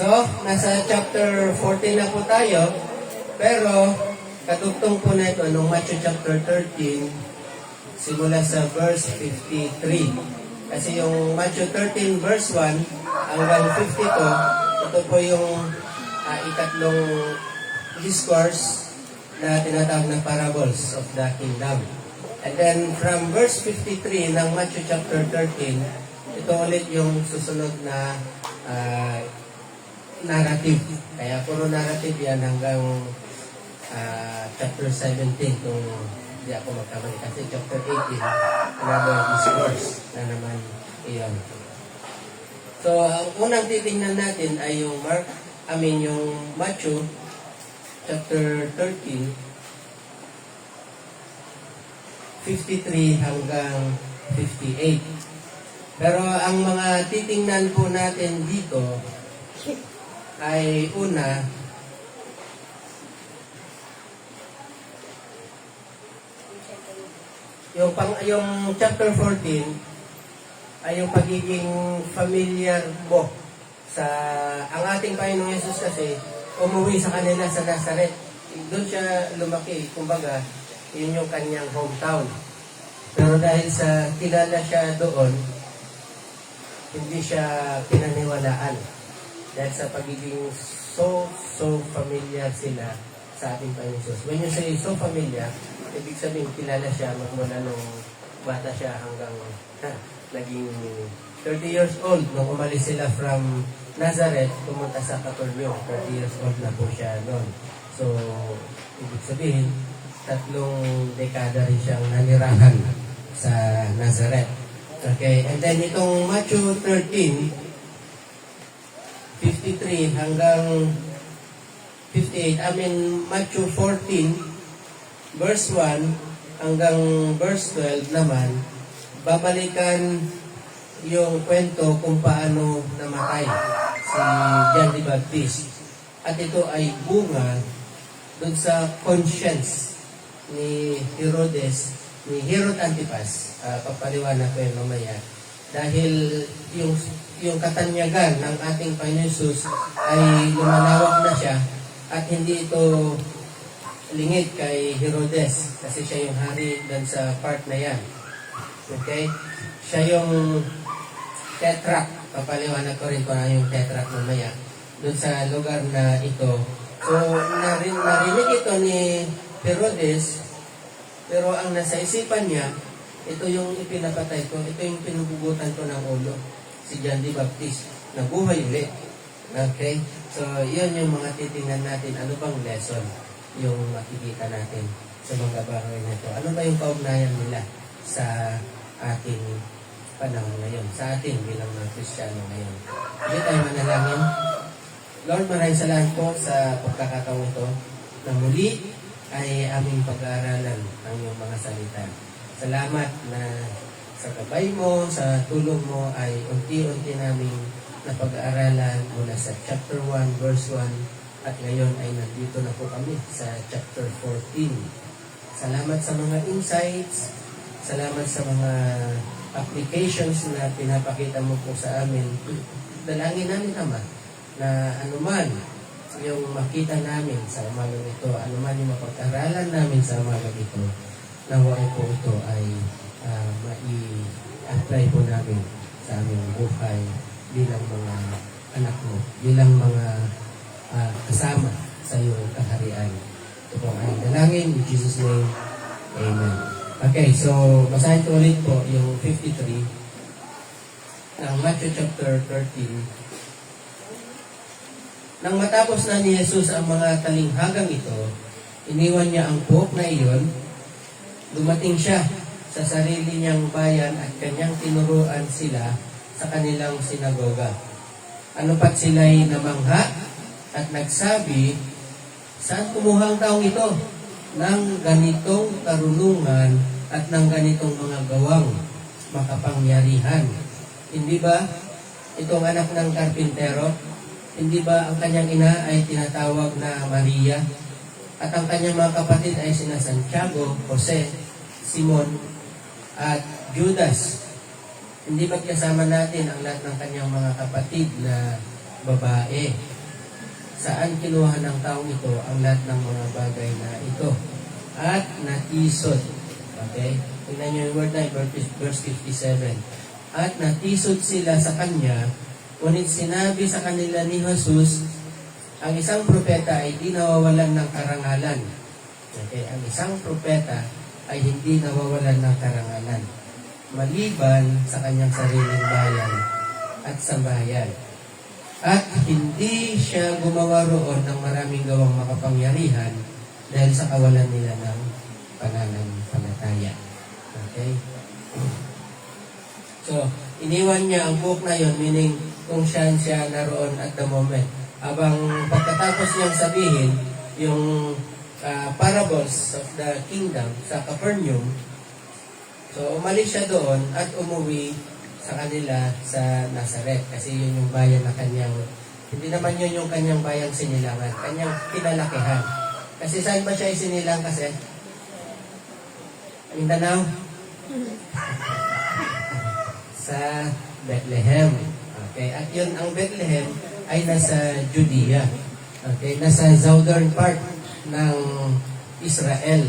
So, nasa chapter 14 na po tayo, pero katugtong po na ito nung Matthew chapter 13, simula sa verse 53. Kasi yung Matthew 13 verse 1 hanggang 52, ito po yung ikatlong discourse na tinatawag na parables of the kingdom. And then from verse 53 ng Matthew chapter 13, ito ulit yung susunod na narrative. Kaya puro narrative yan hanggang chapter 17 kung hindi ako magkamali. Kasi chapter 18, another discourse na naman iyon. So, ang unang titingnan natin ay yung yung Matthew chapter 13, 53 hanggang 58. Pero ang mga titingnan po natin dito ay una, yung chapter 14 ay yung pagiging familiar mo sa ang ating Panginoong Yesus kasi umuwi sa kanila sa Nazareth. Doon siya lumaki, kumbaga, yun yung kanyang hometown. Pero dahil sa kilala siya doon, hindi siya pinaniwalaan. Dahil sa pagiging so familiar sila sa ating Panginoon Jesus. When you say so familiar, ibig sabihin kilala siya magmula nung bata siya hanggang naging 30 years old. Nung umalis sila from Nazareth, pumunta sa Capernaum. 30 years old na po siya noon. So, ibig sabihin, 3 dekada rin siyang nanirahan sa Nazareth. Okay, and then itong Matthew 13, 53 hanggang 58, Matthew 14, verse 1 hanggang verse 12 naman, babalikan yung kwento kung paano namatay si John the Baptist. At ito ay bunga dun sa conscience ni Herodes, ni Herod Antipas. Papaliwanag ko yun mamaya. Dahil yung katanyagan ng ating Panginoon Jesus ay lumalawak na siya at hindi ito lingid kay Herodes kasi siya yung hari dun sa part na yan. Okay? Siya yung tetrarch. Papaliwanag ko rin kung ano yung tetrarch mamaya dun sa lugar na ito. So, narinig ito ni Herodes, pero ang nasa isipan niya, ito yung ipinapatay ko, ito yung pinubugutan ko ng ulo, si John the Baptist, na buhay ulit. Okay? So, yun yung mga titingnan natin. Ano bang lesson yung makikita natin sa mga bagay na ito? Ano ba yung kaugnayan nila sa ating panahon ngayon, sa ating bilang mga Kristiyano ngayon? Hindi tayo manalangin. Lord, maraming salamat po sa pagkakataon ito na muli ay aming pag-aaralan ang iyong mga salita. Salamat na sa gabay mo, sa tulong mo ay unti-unti naming napag-aaralan mula sa chapter 1, verse 1 at ngayon ay nandito na po kami sa chapter 14. Salamat sa mga insights, salamat sa mga applications na pinapakita mo po sa amin. Dalangin namin, Ama, na anuman yung makita namin sa umagang ito, anuman yung mapag-aralan namin sa umagang ito, naway po ito ay mai-apply po namin sa aming buhay bilang mga anak mo, bilang mga kasama sa iyong kaharian. Ito po ay dalangin in Jesus' name. Amen. Okay, so basahin ko ulit po yung 53 ng Matthew chapter 13. Nang matapos na ni Jesus ang mga talinghagang ito, iniwan niya ang buhok na iyon, dumating siya sa sarili niyang bayan at kanyang tinuruan sila sa kanilang sinagoga. Ano pat sila'y namangha at nagsabi, saan kumuha ang taong ito ng ganitong karunungan at ng ganitong mga gawang makapangyarihan? Hindi ba itong anak ng karpintero? Hindi ba ang kanyang ina ay tinatawag na Maria? At ang kanyang mga kapatid ay sina Santiago, Jose, Simon, at Judas. Hindi ba kasama natin ang lahat ng kanyang mga kapatid na babae? saan kinuha ng taong ito ang lahat ng mga bagay na ito. At natisod. Okay? Tingnan nyo yung word na, verse 57. At natisod sila sa kanya, ngunit sinabi sa kanila ni Jesus, ang isang propeta ay di nawawalan ng karangalan. Okay? Ang isang propeta ay hindi nawawalan ng karangalan, maliban sa kanyang sariling bayan at sambahayan. At hindi siya gumawa roon ng maraming gawang makapangyarihan dahil sa kawalan nila ng pananampalataya. Okay? So, iniwan niya ang book na yon, meaning kung saan siya naroon at the moment. Abang pagkatapos niyang sabihin yung parables of the kingdom sa Capernaum, so umalis siya doon at umuwi sa kanila sa Nazareth. Kasi yun yung bayan na kanyang, hindi naman yun yung kanyang bayang sinilangan, kanyang kinalakihan. Kasi saan ba siya isinilang kasi? Mindanao? Sa Bethlehem. Okay, at yun ang Bethlehem ay nasa Judea. Okay, nasa southern part ng Israel.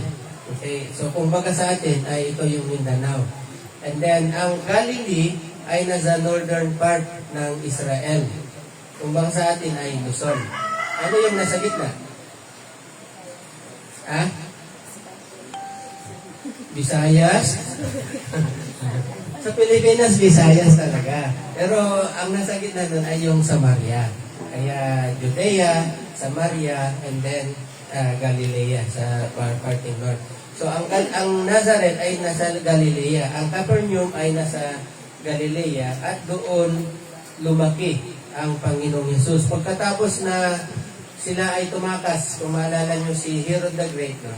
Okay, so kung baga sa atin ay ito yung Mindanao. And then ang Galilee ay nasa northern part ng Israel. Kung baga sa atin ay Luzon. Ano yung nasa gitna? Ha? Visayas? Sa Pilipinas, Visayas talaga. Pero ang nasa gitna nun ay yung Samaria. Kaya Judea, Samaria, and then Galilea sa parting north. So ang Nazareth ay nasa Galilea. Ang Capernaum ay nasa Galilea at doon lumaki ang Panginoong Hesus. Pagkatapos na sila ay tumakas, kung maalala nyo si Herod the Great, no?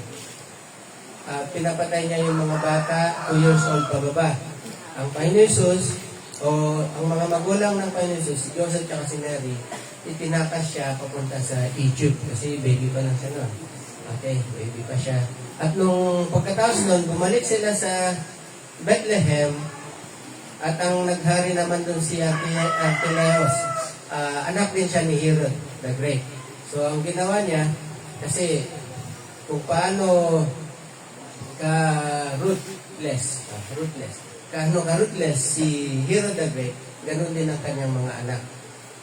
Pinapatay niya yung mga bata 2 years old pababa. Ang Panginoon Hesus, o ang mga magulang ng Panginoon Hesus, si Joseph at si Mary, itinakas siya papunta sa Egypt kasi baby pa lang siya noon. Okay, baby pa siya. At nung pagkatapos noon, bumalik sila sa Bethlehem at ang naghari naman doon si Archelaus. Anak din siya ni Herod the Great. So ang ginawa niya, kasi kung paano ruthless, ka-ruthless si Herod the Great, ganun din ang kanyang mga anak,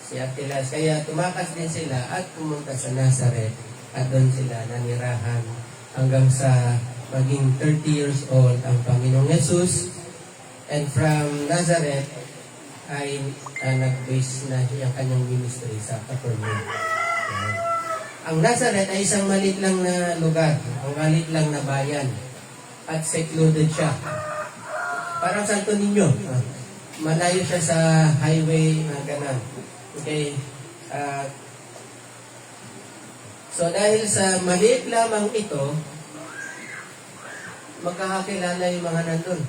si Archelaus. Kaya tumakas din sila at pumunta sa Nazareth at doon sila nanirahan hanggang sa maging 30 years old ang Panginoong Hesus. And from Nazareth ay nag-base na yung kanyang ministry sa Capernaum. Ang Nazareth ay isang maliit lang na lugar, ang maliit lang na bayan, at secluded siya. Parang Santo Niño. Malayo siya sa highway na gano'n. Okay. So dahil sa maliit lamang ito, magkakakilala yung mga nandun.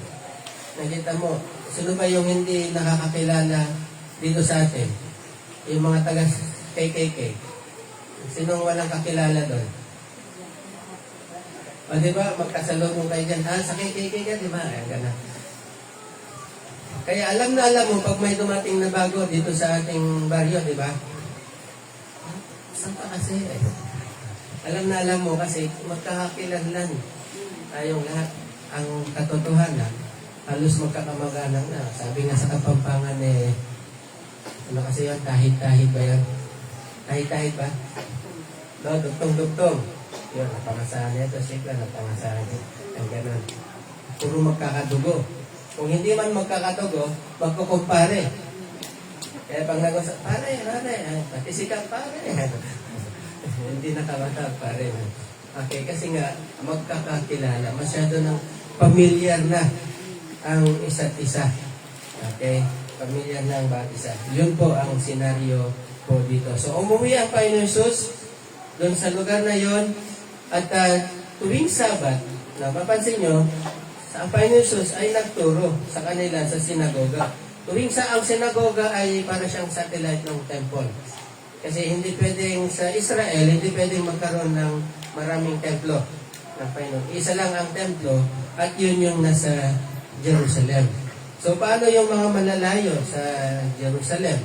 Nakita mo, sino ba yung hindi nakakakilala dito sa atin? Yung mga taga KKK. Sinong walang kakilala doon? O diba, magkasalubong kayo dyan. Sa KKK ka, diba? Gano'n. Kaya alam mo, pag may dumating na bago dito sa ating baryo, di ba? Saan pa kasi? Alam mo kasi magkakakilanlan tayong lahat. Ang katotohanan, halos magkakamag-anak na. Sabi nga sa Kapampangan ano kasi yun, tahid-tahid ba yun? Tahid-tahid ba? No, dugtong-dugtong. Yun, napangasahan niya ito, sikla, napangasahan niya. Ang ganun. Puro magkakadugo. Kung hindi man magkakatugo, magkukumpare. Kaya pag nag-usap, pare, pati sikat, pare. Hindi nakamatag, pare. Okay, kasi nga, magkakakilala. Masyado ng pamilyar na ang isa't isa. Okay? Pamilyar na ang bawat isa. Yun po ang senaryo po dito. So, umuwi ang Panginoon Hesus doon sa lugar na yon at tuwing Sabat, mapapansin nyo, ang Panginoon Hesus ay nagturo sa kanila sa sinagoga. Tuwing ang sinagoga ay para siyang satellite ng temple. Kasi hindi pwedeng sa Israel, hindi pwedeng magkaroon ng maraming templo ng Panginoon. Isa lang ang templo at yun yung nasa Jerusalem. So paano yung mga malalayo sa Jerusalem?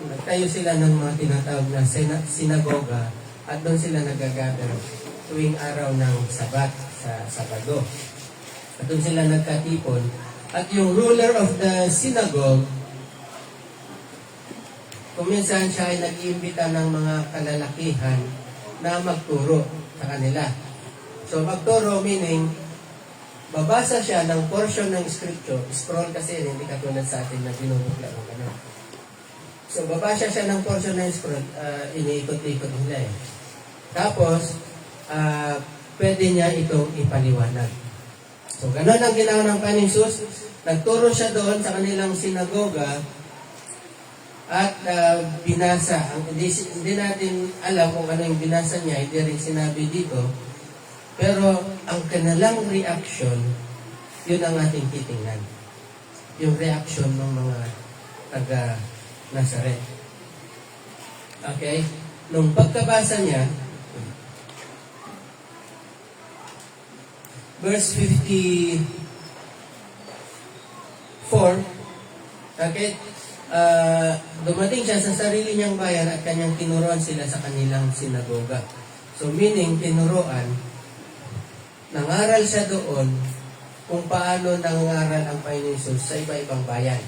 nagtayo sila ng mga tinatawag na sinagoga at doon sila nagagather tuwing araw ng Sabat, sa Sabado. At doon sila nagkatipon. At yung ruler of the synagogue, kuminsan siya ay nag-iimbita ng mga kalalakihan na magturo sa kanila. So magturo meaning, babasa siya ng portion ng scripture. Scroll kasi hindi katulad sa atin na binubukla ng gano'n. So babasa siya ng portion ng scroll, iniikot-ikot nila eh. Tapos, pwede niya itong ipaliwanag. So gano'n ang ginawa ng Panginoon Jesus. Nagturo siya doon sa kanilang sinagoga at binasa. Hindi natin alam kung ano yung binasa niya, hindi rin sinabi dito. Pero ang kanilang reaction, yun ang ating titingnan. Yung reaction ng mga taga-Nazaret. Okay? Nung pagkabasa niya, verse 54, okay? Dumating siya sa sarili niyang bayan at kanyang tinuruan sila sa kanilang sinagoga. So meaning, tinuruan, nangaral siya doon kung paano nangaral ang Panginoon Jesus sa iba-ibang bayan.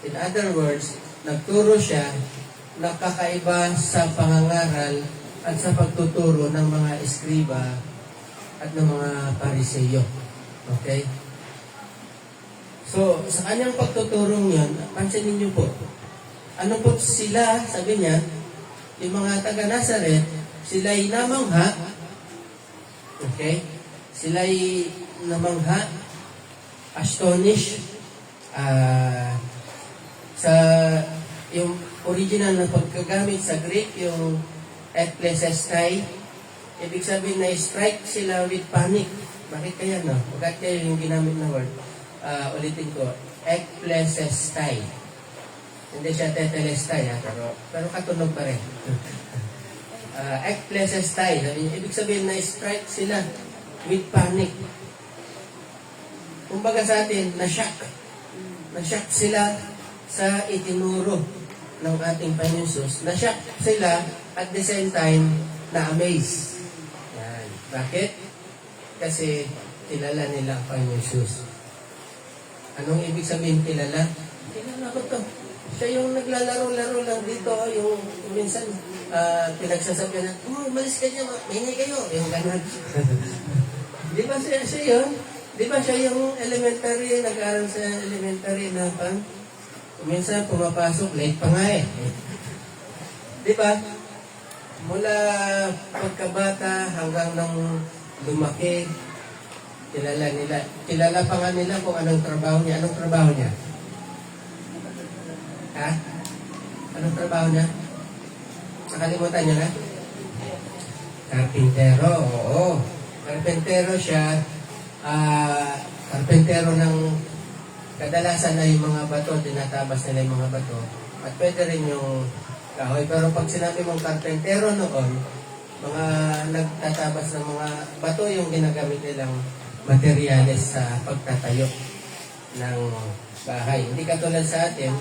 In other words, nagturo siya na kakaiba sa pangangaral at sa pagtuturo ng mga eskriba at ng mga pariseyo. Okay? So, sa kanyang pagtuturong yun, pansinin niyo po, ano po sila, sabi niya, yung mga taga-Nazaret, sila'y namangha, okay? Sila'y namangha, astonish, sa yung original na pagkagamit sa Greek, yung ekklesestai, ibig sabihin na strike sila with panic. Bakit kaya no? Bakit kaya yung ginamit na word? Ulitin ko, ekklesestai. Hindi siya tetelestai, pero katunog pa rin. Ekklesestai, ibig sabihin na strike sila with panic. Kumbaga sa atin, na-shock. Na-shock sila sa itinuro ng ating Panginoon Jesus. Na-shock sila at the same time na-amaze. Yan. Bakit? Kasi kilala nila ang Panginoon Jesus. Anong ibig sabihin kilala? Kilala ko to. Siya yung naglalaro-laro lang dito, yung minsan pinagsasabi na, umalis ka niya, maingay kayo. Yung ganun. Di ba siya yun? Di ba siya yung elementary, nag-aaral sa elementary na minsan pumapasok, late pa nga eh. Di ba? Mula pagkabata hanggang nang lumaki, kilala pa nga nila kung anong trabaho niya. Anong trabaho niya? Ha? Anong trabaho niya? Nakalimutan niya na? Karpintero, oo. Karpintero siya, karpintero ng kadalasan na yung mga bato, tinatabas nila yung mga bato. At pwede rin yung kahoy. Pero pag sinabi mong karpintero noon, mga nagtatabas ng mga bato yung ginagamit nilang materyales sa pagtatayo ng bahay. Hindi katulad sa atin,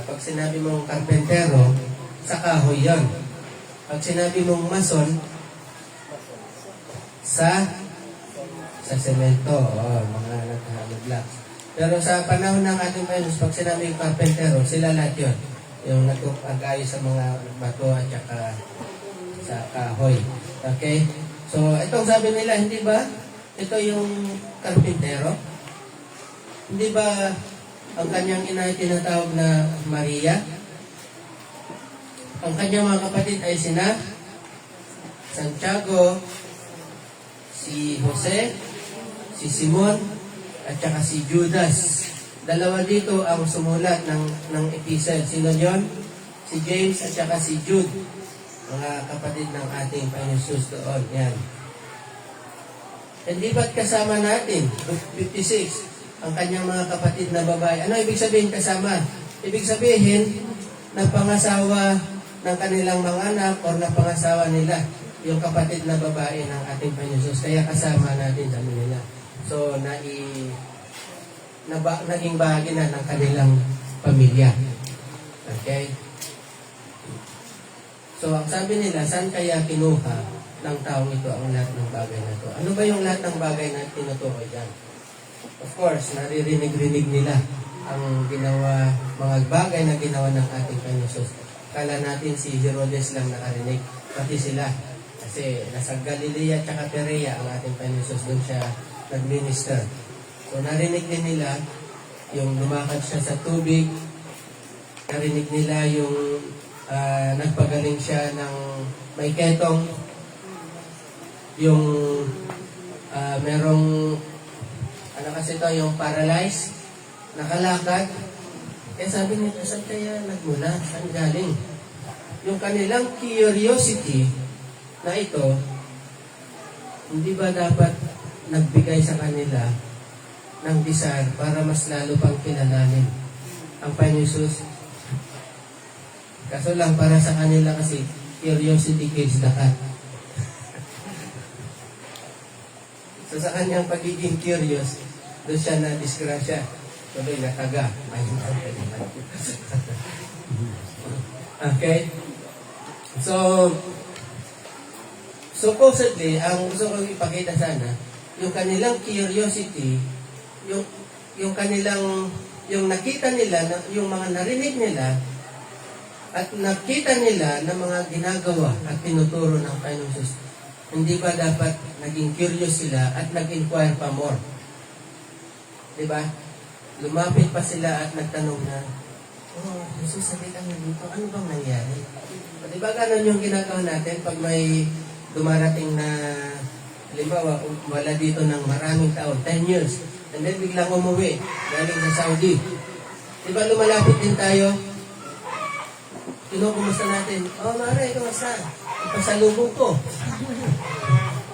pag sinabi mong karpentero, sa kahoy yan. Pag sinabi mong mason, sa semento, mga naghahalog. Pero sa panahon ng ating Panginoon, pag sinabi yung karpentero, sila lahat yun. Yung nag-agay sa mga bato at saka sa kahoy. Okay? So, itong sabi nila, hindi ba? Ito yung karpintero. Hindi ba ang kanyang ina ay tinatawag na Maria? Ang kanyang mga kapatid ay sina Santiago, si Jose, si Simon, at saka si Judas. Dalawa dito ang sumulat ng epistle. Sino yun? Si James at saka si Jude. Mga kapatid ng ating Panginoon Jesus doon. Yan. Hindi ba't kasama natin? 56. Ang kanyang mga kapatid na babae. Ano ibig sabihin kasama? Ibig sabihin na pangasawa ng kanilang mga anak o na pangasawa nila yung kapatid na babae ng ating Panginoon Jesus. Kaya kasama natin sa nila. So, naging bahagi na ng kanilang pamilya. Okay? So, ang sabi nila, saan kaya kinuha ng taong ito ang lahat ng bagay na ito? Ano ba yung lahat ng bagay na tinutukoy dyan? Of course, naririnig-rinig nila ang ginawa, mga bagay na ginawa ng ating Panginoon Jesus. Kala natin si Herodes lang nakarinig, pati sila. Kasi nasa Galilea at Perea ang ating Panginoon Jesus, doon siya nag-minister. So narinig din nila yung lumakad siya sa tubig, narinig nila yung nagpagaling siya ng may ketong, yung merong ano kasi ito, yung paralyzed, nakalakad. Kaya sabi nila, saan kaya nagmula? Saan galing? Yung kanilang curiosity na ito, hindi ba dapat nagbigay sa kanila ng desire para mas lalo pang kilalanin ang Panginoon Jesus? Kaso lang, para sa kanila kasi, curiosity kills the cat. So sa kanyang pagiging curious, doon siya na-disgrasya. Tuloy na taga. Okay? So, supposedly, ang gusto ko ipakita sana, yung kanilang curiosity, yung kanilang, yung nakita nila, yung mga narinig nila, at nakita nila na mga ginagawa at tinuturo ng Panginoon Jesus, hindi ba dapat naging curious sila at nag-inquire pa more? Diba? Lumapit pa sila at nagtanong na, oh, Jesus, sabi ka nga dito, ano bang nangyari? Diba ganun yung ginagawa natin pag may dumarating na, halimbawa, wala dito ng maraming taon, 10 years, and then biglang umuwi, galing sa Saudi. Diba lumalapit din tayo? Kumusta natin? Oh, Mare, kumusta? Ipasalubong ko.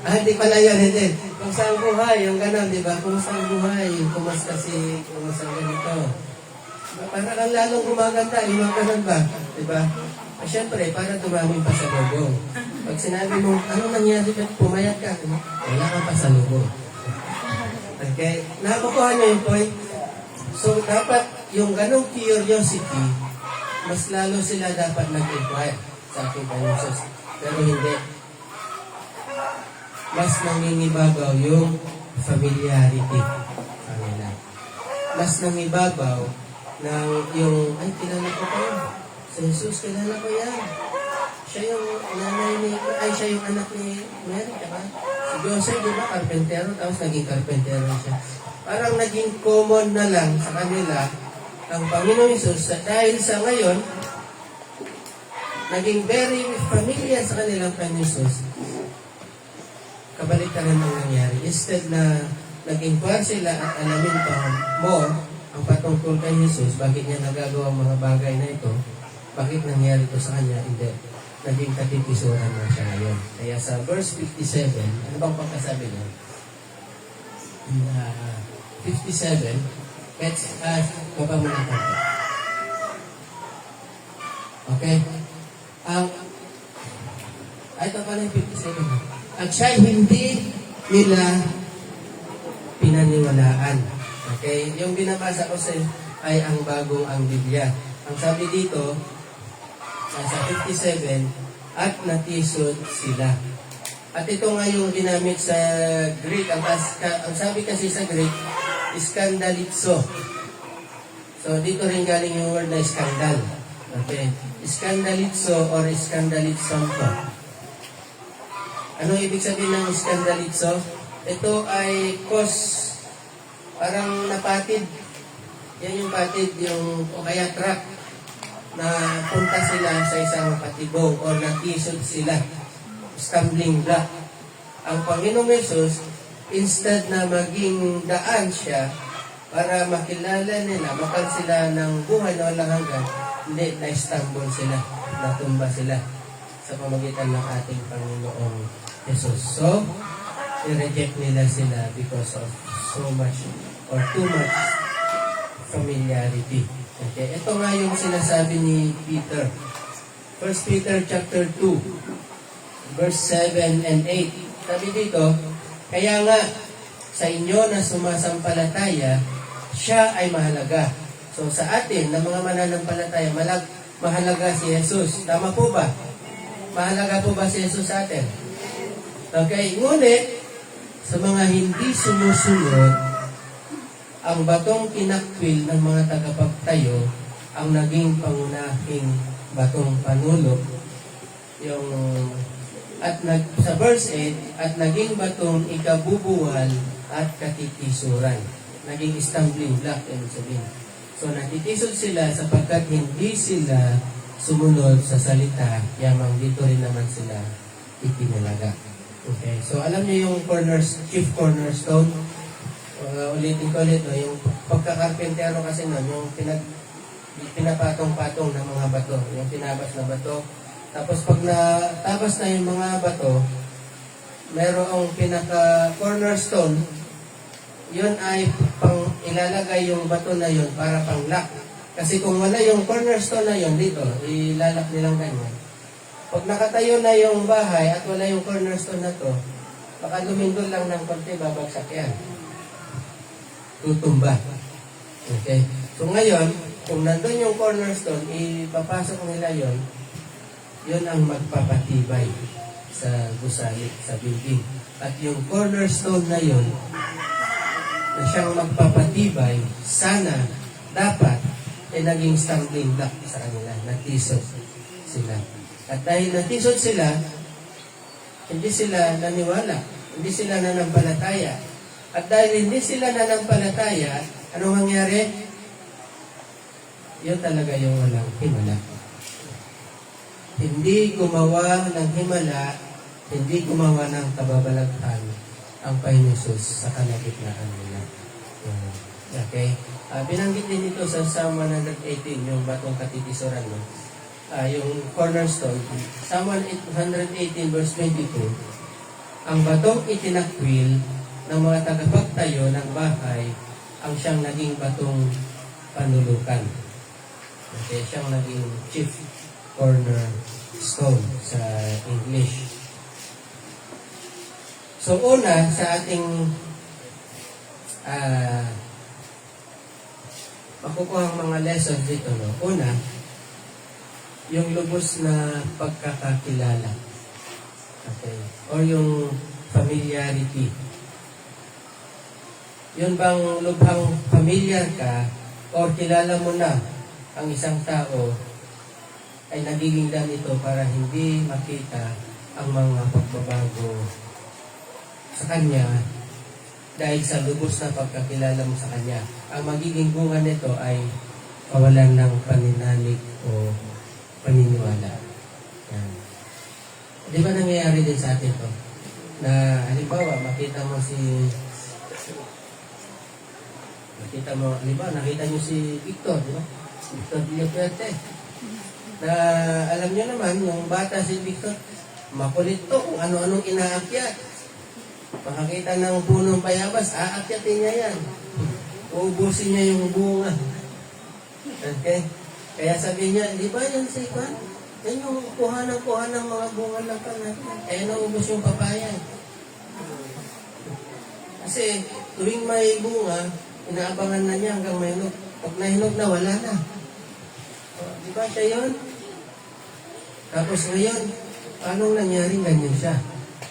Hindi pala yan, hindi. Kumusta ang buhay? Yung gano'n, di ba? Kumusta ang buhay? Kumusta ganito? Diba? Para kang lalong gumaganda, yung mga gano'n ba? Di ba? Siyempre, para dumaming pasalubong. Pag sinabi mo, ano nangyari ba? Pumayat ka. Wala kang pasalubong. Okay? Nakukuha niyo yung point? So, dapat yung ganong curiosity, mas lalo sila dapat nag-inquire sa ating Panginoon Jesus. Pero hindi. Mas nangingibabaw yung familiarity kanila. Mas nangibabaw ng yung, ay, kilala ko pa yun. Si Jesus, kilala ko yan. Siya yung nanay ni, siya yung anak ni Mary, diba? Si Joseph, diba, karpentero, tapos naging karpentero siya. Parang naging common na lang sa kanila ang Panginoon Jesus dahil sa ngayon, naging very familiar sa kanilang Panginoon Jesus. Kabaliktaran ang nangyari. Instead na nag-inquire sila at alamin pa more ang patungkol kay Jesus, bakit niya nagagawa ang mga bagay na ito, bakit nangyari ito sa kanya, hindi. Naging katitisuran na siya ngayon. Kaya sa verse 57, ano bang pagkasabi niya? 57, let's baba muna tayo. Okay? Ito pala yung 57. At siya hindi nila pinaniwalaan. Okay? Yung binabasa ko ay ang bagong ang Biblia. Ang sabi dito, sa 57, at natisod sila. At ito nga yung ginamit sa Greek. Ang sabi kasi sa Greek, skandalitso. So, dito rin galing yung word na skandal. Okay? Skandalitso or skandalitsanto. Ano ibig sabihin ng skandalitso? Ito ay cause, parang napatid. Yan yung patid, yung o kaya trap na punta sila sa isang patibong o natisod sila. Stumbling block. Ang Panginoong Jesus, instead na maging daan siya para makilala nila, makal sila ng buhay na walang hanggan, hindi, na-stumble sila, natumba sila sa pamagitan ng ating Panginoong Jesus. So, i-reject nila sila because of so much or too much familiarity. Okay, ito nga yung sinasabi ni Peter. 1 Peter chapter 2, verse 7 and 8. Sabi dito, kaya nga, sa inyo na sumasampalataya, siya ay mahalaga. So sa atin, na mga mananampalataya, mahalaga si Jesus. Tama po ba? Mahalaga po ba si Jesus sa atin? Okay, ngunit, sa mga hindi sumusunod, ang batong kinakwil ng mga tagapagtayo ang naging pangunahing batong panulok. Sa verse 8, at naging batong ikabubuwal at katitisuran. Naging stumbling block, ibig sabihin. So, natitisod sila sapagkat hindi sila sumunod sa salita, yamang dito rin naman sila itinalaga. Okay, so alam niyo yung chief cornerstone, ulitin ko ulit, no? Yung pagkakarpentero kasi nun, yung pinapatong-patong ng mga bato, yung tinabas na bato. Tapos pag natabas na yung mga bato, merong pinaka-cornerstone, yun ay pang ilalagay yung bato na yun para pang lock. Kasi kung wala yung cornerstone na yun dito, ilalak nilang ganyan. Pag nakatayo na yung bahay at wala yung cornerstone na to, baka lumindol lang ng konti, babagsak yan. Tutumba. Okay? So ngayon, kung nandun yung cornerstone, ipapasok nila yon, yun ang magpapatibay sa gusali, sa building. At yung cornerstone na yon, na siyang magpapatibay, sana, dapat, naging stumbling block sa kanila, natisod sila. At dahil natisod sila, hindi sila naniwala, hindi sila nanampalataya. At dahil hindi sila nanampalataya, anong mangyari? Yun talaga yung walang himala. Hindi gumawa ng himala, hindi gumawa ng kababalaghan ang Panginoon Jesus sa kalagitnaan nila. Okay? Binanggit din ito sa Psalm 118, yung batong katitisuran mo. Yung cornerstone, Psalm 118 verse 22, ang batong itinakwil ng mga tagapagtayo ng bahay ang siyang naging batong panulukan. Okay, siyang naging chief cornerstone sa English. So una, sa ating makukuha ang mga lessons dito, no? Una, yung lubos na pagkakakilala. Okay. Or yung familiarity. Yun bang lubhang familiar ka or kilala mo na ang isang tao ay nagiging ganito para hindi makita ang mga pagbabago sa kanya dahil sa lubos na pagkakilala mo sa kanya. Ang magiging bunga nito ay kawalan ng paninalig o paniniwala. Yan. Di ba nangyayari din sa atin to? Na halimbawa, nakita mo, nakita nyo si Victor, di ba? Victor Villapuerte. Na alam nyo naman, yung bata si Victor, makulit to kung ano-anong inaakyat. Makakita ng punong bayabas, aakyatin niya yan. Uubusin niya yung bunga. Okay? Kaya sabi niya, di ba yan si Juan? Yan yung kuha ng mga bunga lang ka natin. Kaya naubos yung papaya. Kasi tuwing may bunga, inaabangan na niya hanggang may hinog. Pag nahinog na, wala na. Di ba siya yun? Tapos ngayon, anong nangyari? Ganyan siya.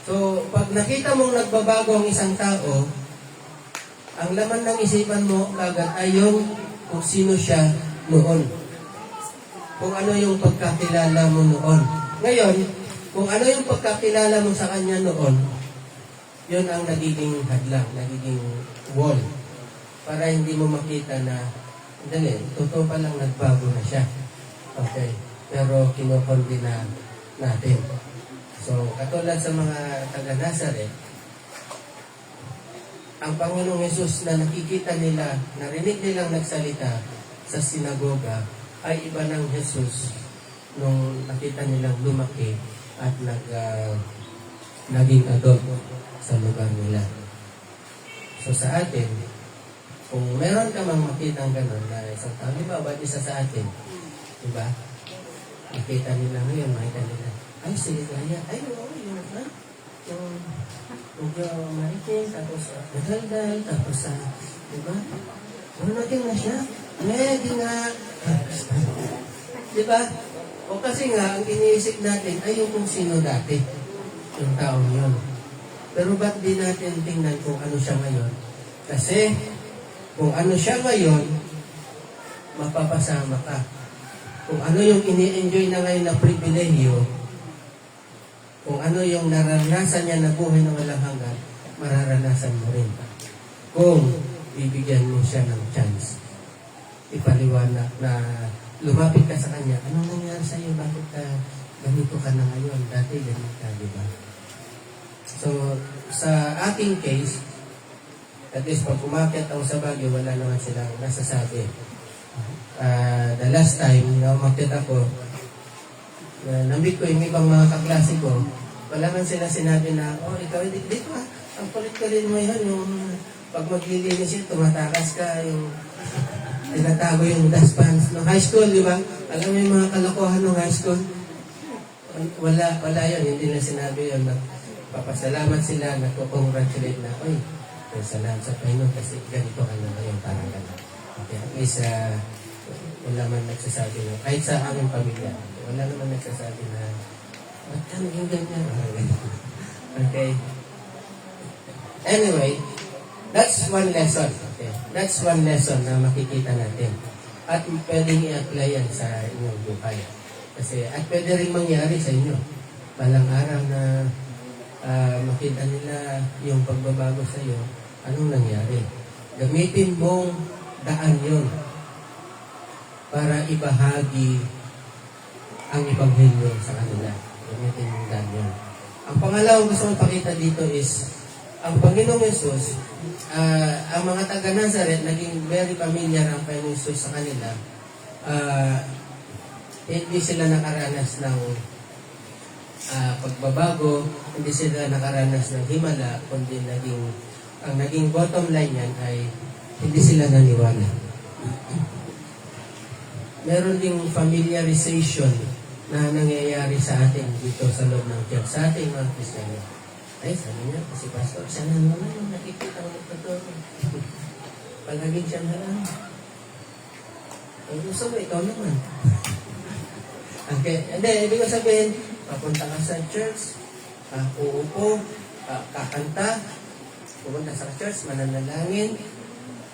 So, pag nakita mong nagbabago ang isang tao, ang laman ng isipan mo kagad ay yung kung sino siya noon. Kung ano yung pagkakilala mo noon. Ngayon, kung ano yung pagkakilala mo sa kanya noon, yun ang nagiging hadlang, nagiging wall. Para hindi mo makita na, totoo pa lang nagbago na siya. Okay. Pero kinokondina natin. So, katulad sa mga taga-Nazaret, ang Panginoong Hesus na nakikita nila, narinig nilang nagsalita sa sinagoga, ay iba ng Hesus nung nakita nilang lumaki at naging adult sa lugar nila. So sa atin, kung meron ka mang makitang gano'n na isang tao, di ba, isa sa atin? Diba? Nakita nila ngayon, makita nila, ay, sige kaya, ay, oo, yung medyo mariting, tapos nagaldal, tapos diba? Ano natin na siya? Medyo nga, diba? O kasi nga, ang iniisip natin ay yung kung sino dati, yung taong yun. Pero ba't di natin tingnan kung ano siya ngayon? Kasi, kung ano siya ngayon, mapapasama ka. Kung ano yung ini-enjoy na ngayon na pribilehyo, kung ano yung naranasan niya na buhay na walang hanggan, mararanasan mo rin. Kung bibigyan mo siya ng chance, ipaliwanag na lumapit ka sa kanya, anong nangyari sa iyo? Bakit ka ganito ka na ngayon? Dati ganito ka, di ba? So, sa aking case, at least pag umakyat ako sa Baguio, wala naman silang nasasabi. The last time na umakyat ako, nambit ko yung ibang mga kaklase ko, wala man sila sinabi na, oh, ikaw, dito ha, ang kulit-kulit mo yun, yung pag maglilinis yun, tumatakas ka, yung tinatago yung dustpans ng high school, di ba? Alam mo yung mga kalokohan ng high school? Wala yun, hindi na sinabi yun. Papasalamat sila, nagpo-congratulate na, oy, salamat sa Panginoon kasi ganito ka na ngayon, parang gano'n. Okay, at least, wala man nagsasabi na, kahit sa aming pamilya, wala naman nagsasabi na, ba't ka naging ganyan? Okay. Anyway, that's one lesson. Okay. That's one lesson na makikita natin. At pwedeng i-apply yan sa inyong buhay. Kasi, at pwede rin mangyari sa inyo. Balang araw na makita nila yung pagbabago sa iyo, anong nangyari? Gamitin mong daan yun para ibahagi ang ebanghelyo sa kanila. Gamitin mong daan yun. Ang pangalawang gusto kong pakita dito is, ang Panginoong Yesus, ang mga taga-Nazaret, naging very familiar ang Panginoong Yesus sa kanila. Hindi sila nakaranas ng pagbabago, hindi sila nakaranas ng himala, kundi ang naging bottom line yan ay hindi sila naniwala. Meron ding familiarization na nangyayari sa atin dito sa loob ng church, sa ating mga Kristiyano. Ay, sabi niya, si Pastor, siya na naman yung nakikita ko nagtuturo. Palaging siya na lang. Ang gusto mo, ikaw naman. Okay, hindi, ibig ko sabihin, papunta ka sa church, uupo, kakanta, pupunta sa church, mananalangin,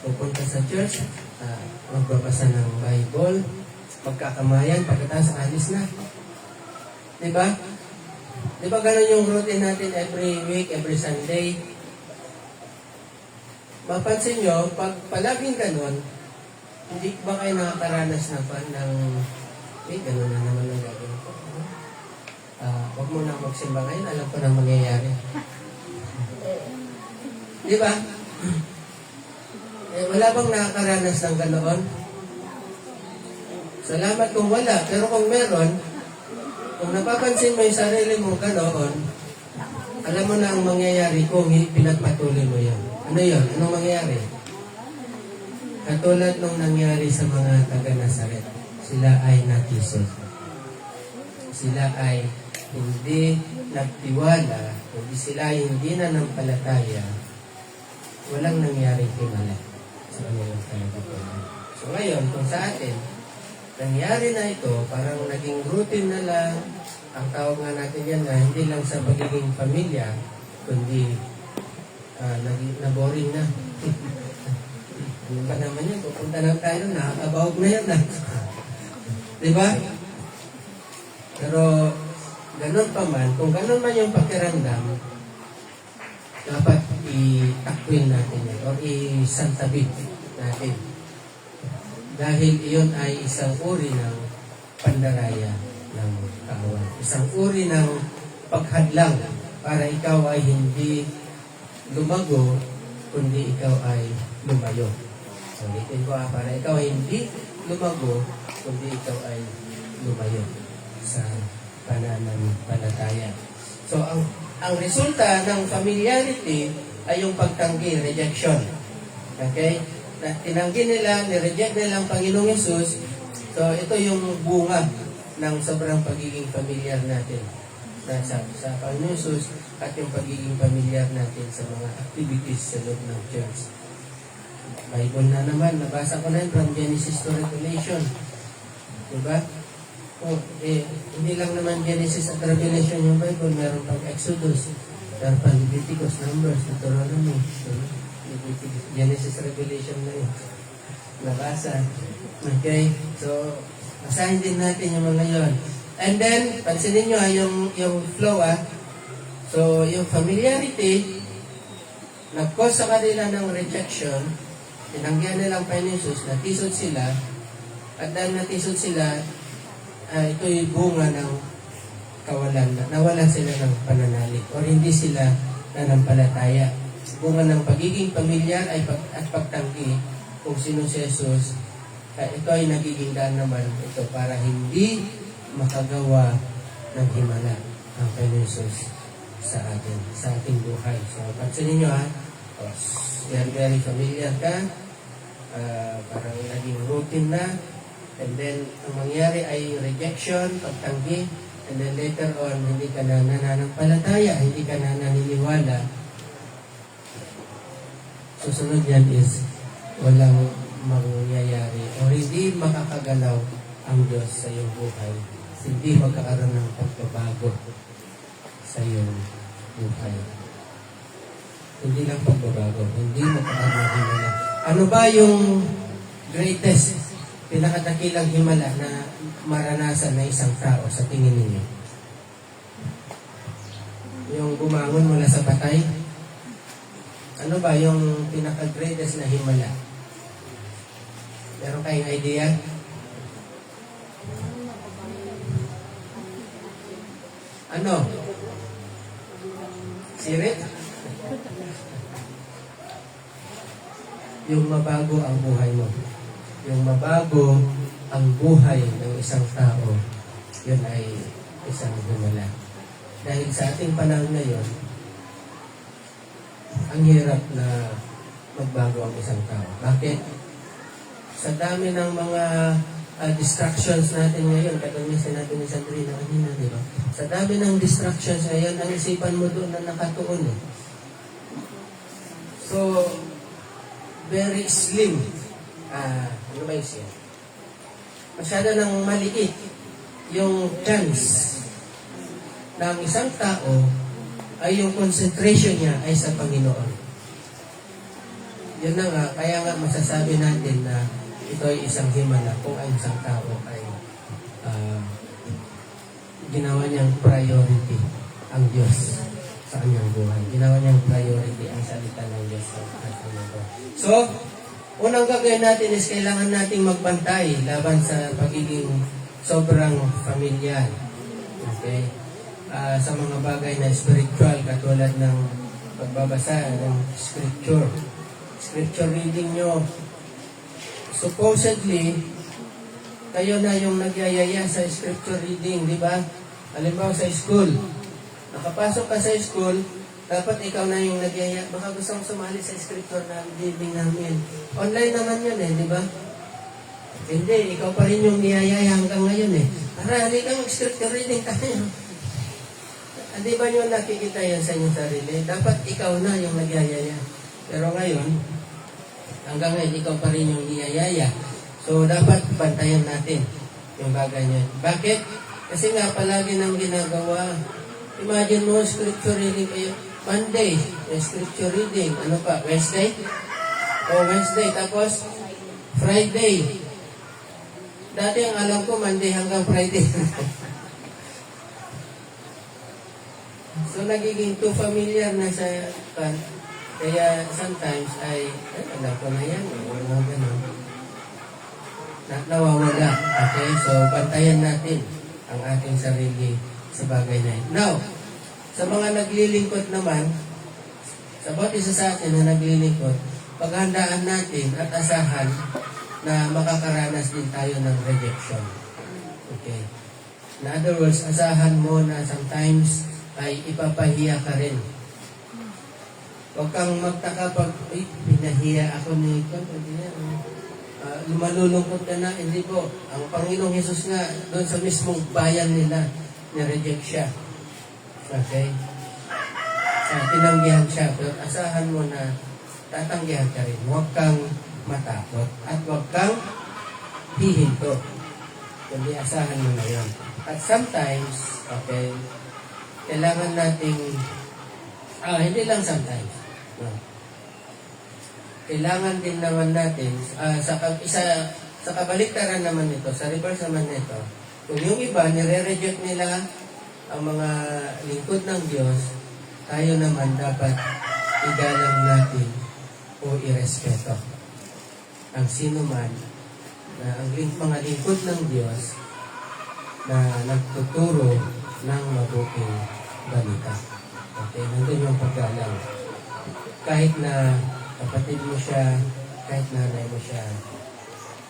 pupunta sa church, magbabasa ng Bible, magkakamayan, pagkatapos alis na. Diba? Di ba ganun yung routine natin every week, every Sunday? Mapansin nyo, pag palaging ganun, hindi ba kayo nakakaranas ng ganun na naman ang gagawin ko. Huwag mo na magsimba ngayon, alam ko na mangyayari. Di ba? Wala bang nakakaranas ng ganoon? Salamat kung wala, pero kung meron, kung napapansin mo yung sarili mo ganoon, alam mo na ang mangyayari kung pinagpatuloy mo yan. Ano yun? Anong mangyayari? Katulad nung nangyari sa mga taga-Nazaret. Sila ay natisod. Sila ay hindi nagtiwala, hindi sila hindi nanampalataya, walang nangyaring himala sa kanilang kalagayan. So ngayon, kung sa atin, nangyari na ito, parang naging routine na lang, ang tawag nga natin yan na hindi lang sa pagiging pamilya, kundi na-boring na. Ano ba naman yan? Pupunta lang tayo, nakakabawag na yan na. Diba? Pero, ganun pa man, kung ganun man yung pakiramdam, dapat i-takwil natin yan, o i-santabit natin. Dahil iyon ay isang uri ng pandaraya ng kaaway. Isang uri ng paghadlang para ikaw ay hindi lumago, kundi ikaw ay lumayo. Ulitin ko para ikaw ay hindi lumago, kundi ikaw ay lumayo sa pananampalataya. So, ang resulta ng familiarity ay yung pagtanggi, rejection. Okay? Na tinanggi nila, nireject nila ang Panginoong Yesus. So, ito yung bunga ng sobrang pagiging familiar natin sa Panginoong Yesus at yung pagiging familiar natin sa mga activities sa loob ng church. Bible na naman, nabasa ko na yun from Genesis to Revelation. Diba? Oh, hindi lang naman Genesis at Revelation yung Bible, meron pang Exodus, meron pang Leviticus, Numbers, Deuteronomy, Leviticus, Genesis, Revelation na yun. Nabasa. Okay? So, basahin din natin yung mga yon. And then, pansinin nyo yung flow So, yung familiarity, nag-cause sa kanila ng rejection, tinanggihan nilang Panginoon, natisod sila, at dahil natisod sila, ito'y bunga ng kawalan. Nawalan sila ng pananalig o hindi sila nanampalataya. Bunga ng pagiging pamilyar at pagtanggi kung sino si Jesus, ito ay nagiging daan naman ito para hindi makagawa ng himala ang Panginoon Jesus sa atin, sa ating buhay. So, pansinin nyo very familiar ka, parang naging routine na, and then ang mangyari ay rejection, pagtanggi, and then later on, hindi ka na nananampalataya, hindi ka na naniniwala. Susunod yan is walang mangyayari o hindi makakagalaw ang Diyos sa iyong buhay. Hindi magkakaroon ng pagbabago sa iyong buhay. Hindi lang pagbabago, hindi magkakaroon ng himala. Ano ba yung greatest, pinakadakilang himala na maranasan ng isang tao sa tingin ninyo? Yung bumangon mula sa patay? Ano ba yung pinaka-greatest na himala? Meron kayong idea? Ano? Sirit? Yung mabago ang buhay mo. Yung mabago ang buhay ng isang tao, yun ay isang himala. Dahil sa ating panahon ngayon, ang hirap na magbago ang isang tao. Bakit? Sa dami ng mga distractions natin ngayon, katulad sinabi ni Sandrina kanina, di ba? Sa dami ng distractions ngayon, ang isipan mo doon na nakatuon eh. So, very slim. Ano ba yun? Masyado nang maliit yung chance ng isang tao ay yung concentration niya ay sa Panginoon. Yun na nga, kaya nga masasabi natin na ito ay isang himala kung ang isang tao ay ginawa niyang priority ang Diyos sa kanyang buhay. Ginawa niyang priority ang salita ng Diyos sa kanyang buhay. So, unang gagawin natin is kailangan nating magbantay laban sa pagiging sobrang familiar. Okay? Sa mga bagay na spiritual, katulad ng pagbabasa ng scripture. Scripture reading nyo. Supposedly, kayo na yung nagyayaya sa scripture reading, di ba? Halimbawa sa school. Nakapasok ka sa school, dapat ikaw na yung nagyaya. Baka gusto mong sumali sa scripture na reading namin. Online naman yun di ba? Hindi, ikaw pa rin yung niyayaya hanggang ngayon Tara, halika mag-scripture reading tayo. Hindi ba nyo nakikita yan sa inyong sarili? Dapat ikaw na yung nagyayaya. Pero ngayon, hanggang ngayon, ikaw pa rin yung niyayaya. So, dapat bantayan natin yung bagay niya. Bakit? Kasi nga, palagi nang ginagawa. Imagine mo, scripture reading kayo. Monday, may scripture reading. Ano pa? Wednesday? Wednesday. Tapos, Friday. Dati ang alam ko, Monday hanggang Friday. So, nagiging too familiar na sa kaya sometimes alam ko na yan. Mga ganun. Nawawala. Okay? So, bantayan natin ang ating sarili sa bagay na yun. Now, sa mga naglilingkod naman, sa bawat isa sa atin na naglilingkod, paghandaan natin at asahan na makakaranas din tayo ng rejection. Okay? In other words, asahan mo na sometimes ay ipapahiya ka rin. Huwag kang magtaka pag, pinahiya ako nito. Lumalulungkot ka na. Hindi po. Ang Panginoong Hesus nga, doon sa mismong bayan nila, nireject siya. Okay? Tinanggihan siya. Pero asahan mo na tatanggihan ka rin. Huwag kang matakot. At huwag kang hihinto. kundi asahan mo na yun. At sometimes, okay, kailangan nating, hindi lang sometimes, no. Kailangan din naman natin, sa kabaliktaran naman nito, sa reverse naman nito, kung yung iba, nire-reject nila ang mga lingkod ng Diyos, tayo naman dapat igalang natin o irespeto ang sino man na ang mga lingkod ng Diyos na nagtuturo ng mabuting balita. Okay, nandun yung paggalang. Kahit na kapatid mo siya, kahit nanay mo siya,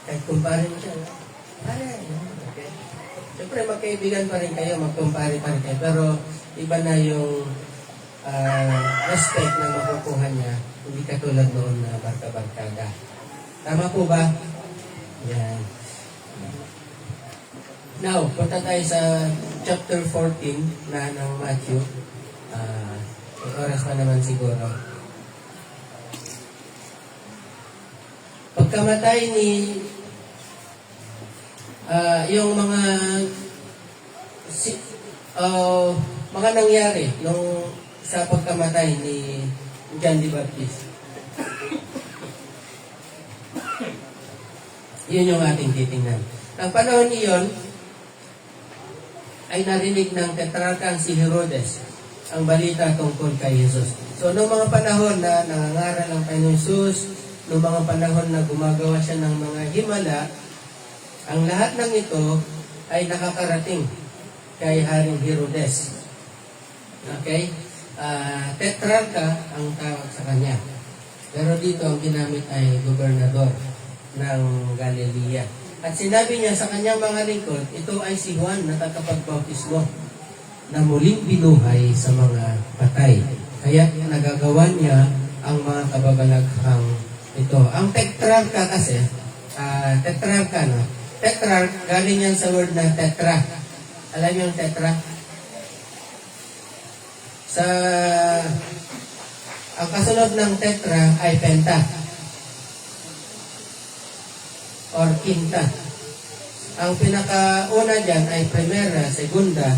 kahit kumpare mo siya, okay? Siyempre, magkaibigan pa rin kayo, magkumpare pa rin kayo, pero iba na yung respect na makukuha niya, hindi katulad noon na barka-barkada. Tama po ba? Yan. Now, punta tayo sa chapter 14 na ng Matthew. May oras pa naman siguro. Pagkamatay ni yung mga nangyari nung sa pagkamatay ni John the Baptist. Yun yung ating titingnan. Ang panahon niyon ay narinig ng tetrarkang si Herodes ang balita tungkol kay Jesus. So, noong mga panahon na nangangaral ang Panginoon Jesus, noong mga panahon na gumagawa siya ng mga himala, ang lahat ng ito ay nakakarating kay Haring Herodes. Okay? Tetrarka ang tawag sa kanya. Pero dito ang ginamit ay gobernador ng Galilea. At sinabi niya sa kanyang mga lingkod, ito ay si Juan na tagapagbautismo na muling binuhay sa mga patay. Kaya nagagawa niya ang mga kababalaghang ito. Ang tetrarka kasi, tetrarka, no? Tetrarch, galing yan sa word na tetra. Alam niyo yung tetra? Ang kasunod ng tetra ay penta or quinta. Ang pinakauna dyan ay primera, segunda,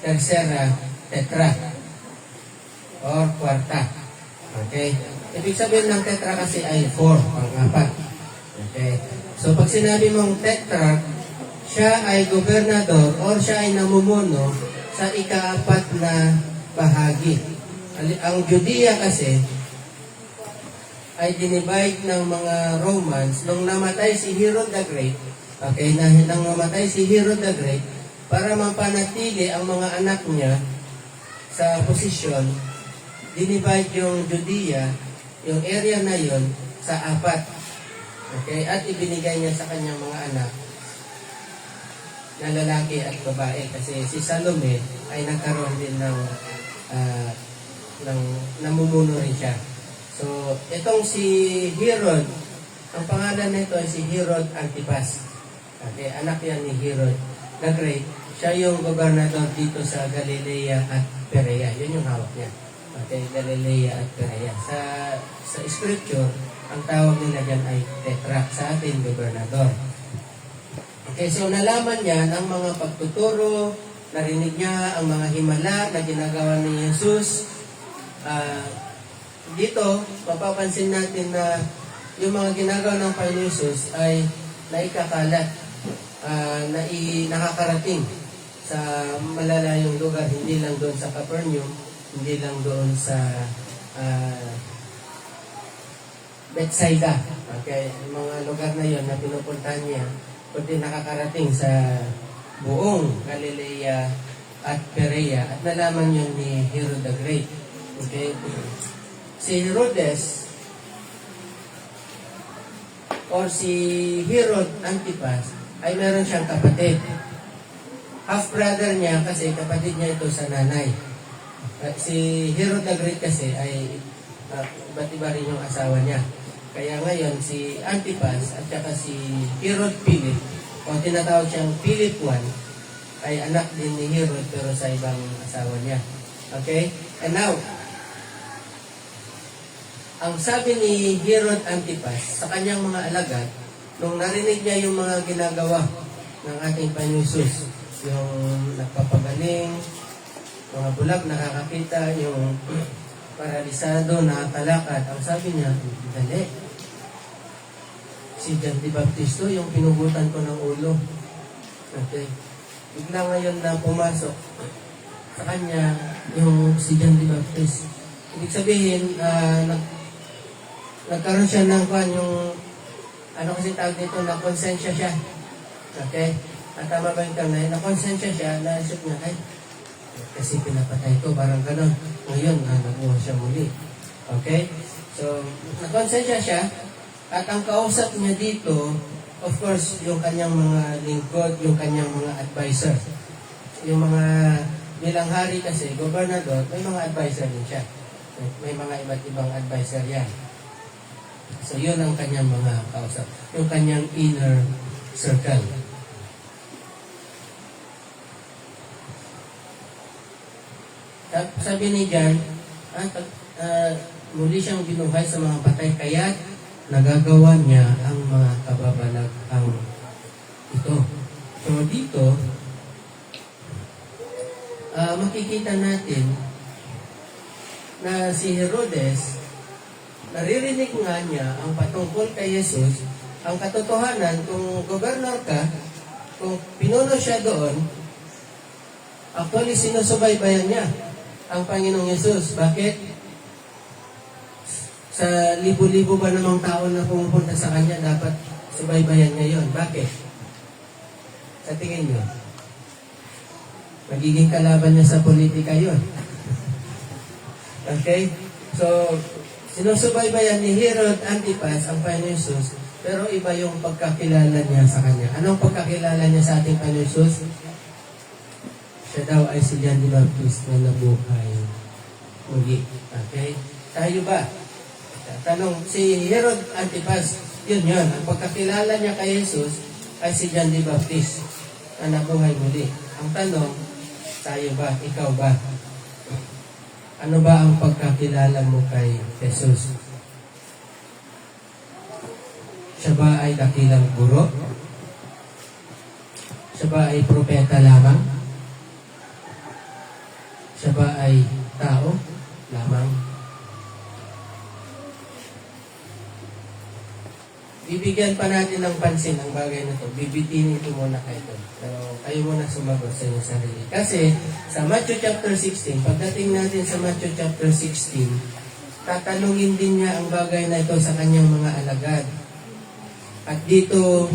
tercera, tetra or kwarta. Okay? Ibig sabihin ng tetra kasi ay 4, pang-apat. Okay? So pag sinabi mong tetrarch, siya ay gobernador or siya ay namumuno sa ika-4 na bahagi. Ang Judea kasi ay dinivide ng mga Romans nung namatay si Herod the Great. Okay, nang namatay si Herod the Great, para mapanatili ang mga anak niya sa posisyon, dinivide yung Judea, yung area na yon sa 4. Okay, at ibinigay niya sa kanyang mga anak na lalaki at babae kasi si Salome ay nagkaroon din ng namumuno rin siya. So, itong si Herod, ang pangalan nito ay si Herod Antipas. Okay, anak yan ni Herod the Great. Siya yung gobernador dito sa Galilea at Perea. Yun yung hawak niya. Okay, Galilea at Perea. Sa scripture, ang tawag nila dyan ay tetrarch, sa atin, gobernador. Okay, so nalaman niya ng mga pagtuturo, narinig niya ang mga himala na ginagawa ni Jesus. Dito, mapapansin natin na yung mga ginagawa ng Panginoon Jesus ay naikakalat, nakakarating sa malalayong lugar, hindi lang doon sa Capernaum, hindi lang doon sa Bethsaida. Okay, yung mga lugar na yon na pinupuntahan niya, kundi nakakarating sa buong Galilea at Perea at nalaman yun ni Herod the Great. Okay, si Herodes or si Herod Antipas ay meron siyang kapatid. Half-brother niya kasi kapatid niya ito sa nanay. At si Herod the Great kasi ay iba't iba rin yung asawa niya. Kaya ngayon si Antipas at saka si Herod Philip o tinatawag siyang Philip I ay anak din ni Herod pero sa ibang asawa niya. Okay? And now, ang sabi ni Herod Antipas sa kanyang mga alagad, nung narinig niya yung mga ginagawa ng ating Panginoon Jesus. Yung nagpapagaling, mga bulag nakakakita, yung paralisado, nakakalakad. Ang sabi niya, dali. Si John the Baptist yung pinugutan ko ng ulo. Okay. Bigla ngayon na pumasok sa kanya yung si John the Baptist. Ibig sabihin, nagkaroon siya ng yung ano kasi tawag dito, na konsensya siya. Okay? At tama ba yung term na yun? Na konsensya siya, naisip niya, ay, kasi pinapatay ko, parang gano'n. Ngayon, nabuha siya muli. Okay? So, nakonsensya siya, at ang kausap niya dito, of course, yung kanyang mga lingkod, yung kanyang mga advisor. Yung mga bilang hari kasi, gobernador, may mga advisor din siya. May mga iba't ibang advisor yan. So, yun ang kanyang mga kausap. Yung kanyang inner circle. Sabi ni John, muli siyang binuhay sa mga patay, kaya nagagawa niya ang mga kababalaghang ito. So dito, makikita natin na si Herodes, naririnig nga niya ang patungkol kay Jesus. Ang katotohanan, kung gobernador ka, kung pinuno siya doon, actually sinusubaybayan niya ang Panginoong Yesus. Bakit? Sa libo-libo ba namang tao na pumupunta sa Kanya, dapat subaybayan niya yun. Bakit? Sa tingin niyo? Magiging kalaban niya sa politika yun. Okay? So, sinusubaybayan ni Herod Antipas ang Panginoong Yesus, pero iba yung pagkakilala niya sa Kanya. Anong pagkakilala niya sa ating Panginoong Yesus? Siya daw ay si John the Baptist na nabuhay muli. Okay? Tayo ba? Tanong, si Herod Antipas, yun. Ang pagkakilala niya kay Jesus ay si John the Baptist na nabuhay muli. Ang tanong, tayo ba? Ikaw ba? Ano ba ang pagkakilala mo kay Jesus? Siya ba ay dakilang guro? Siya ba ay propeta lamang? Siya ba ay tao lamang? Bibigyan pa natin ng pansin ang bagay na ito. Bibitinin ito muna kayo. Pero kayo muna sumagot sa inyong sarili. Kasi sa Matthew chapter 16, pagdating natin sa Matthew chapter 16, tatanungin din niya ang bagay na ito sa kanyang mga alagad. At dito,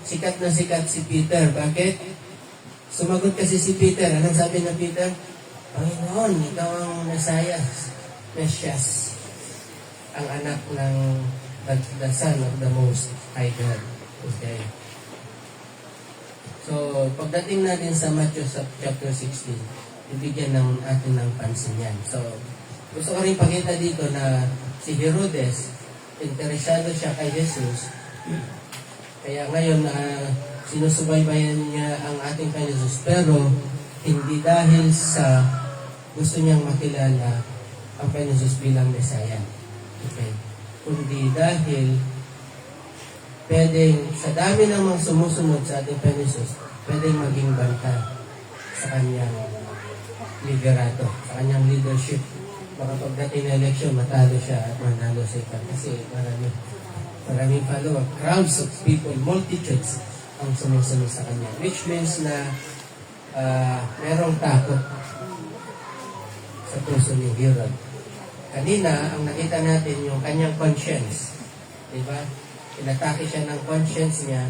sikat na sikat si Peter. Bakit? Sumagot kasi si Peter. Anong sabi na Peter? Panginoon, ikaw ang Mesias, ang anak ng the Son of the Most High God. Okay. So, pagdating natin sa Matthew chapter 16, bibigyan ng atin ng pansin yan. So, gusto ko rin pakita dito na si Herodes, interesado siya kay Jesus. Kaya ngayon, sinusubaybayan niya ang ating kay Jesus. Pero, hindi dahil sa gusto niyang makilala ang Panginoon Jesus bilang Messiah. Okay. Kundi dahil pwedeng sa dami namang sumusunod sa ating Panginoon Jesus, pwedeng maging banta sa kanyang liderato, sa kanyang leadership. Baka pagdating na election, matalo siya at manalo siya. Kasi maraming follower, crowds of people, multitudes ang sumusunod sa kanya. Which means na merong takot sa puso ni Herod. Kanina, ang nakita natin yung kanyang conscience. Diba? Inatake siya ng conscience niya.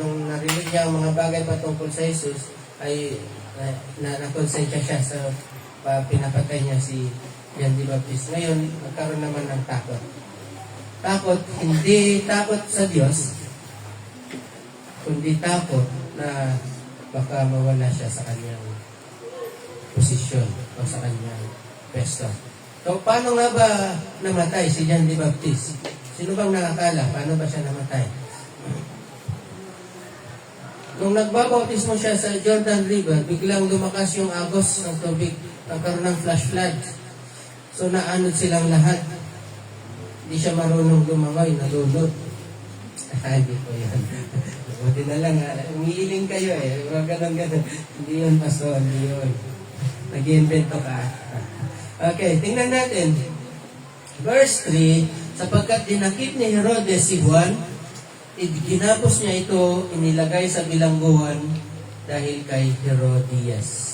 Nung narinig niya ang mga bagay patungkol sa Jesus, ay nakonsensya siya sa pinapatay niya si John the Baptist. Ngayon, nagkaroon naman ng takot. Takot, hindi takot sa Diyos, kundi takot na baka mawala siya sa kanyang posisyon o sa kanyang pwesto. So, paano nga ba namatay si John the Baptist? Sino bang nakakala? Paano ba siya namatay? Nung nagbabautismo siya sa Jordan River, biglang lumakas yung agos ng tubig. Nagkaroon ng flash flood. So, naanod silang lahat. Hindi siya marunong lumangoy, nalulod. Hindi po yan. Buti na lang, umiiling kayo eh. Huwag ganun. Hindi yun, Pastor. Hindi yun. Nag-invento ka. Okay, tingnan natin. Verse 3, sapagkat dinakip ni Herodes si Juan, ginapos niya ito, inilagay sa bilangguan dahil kay Herodias.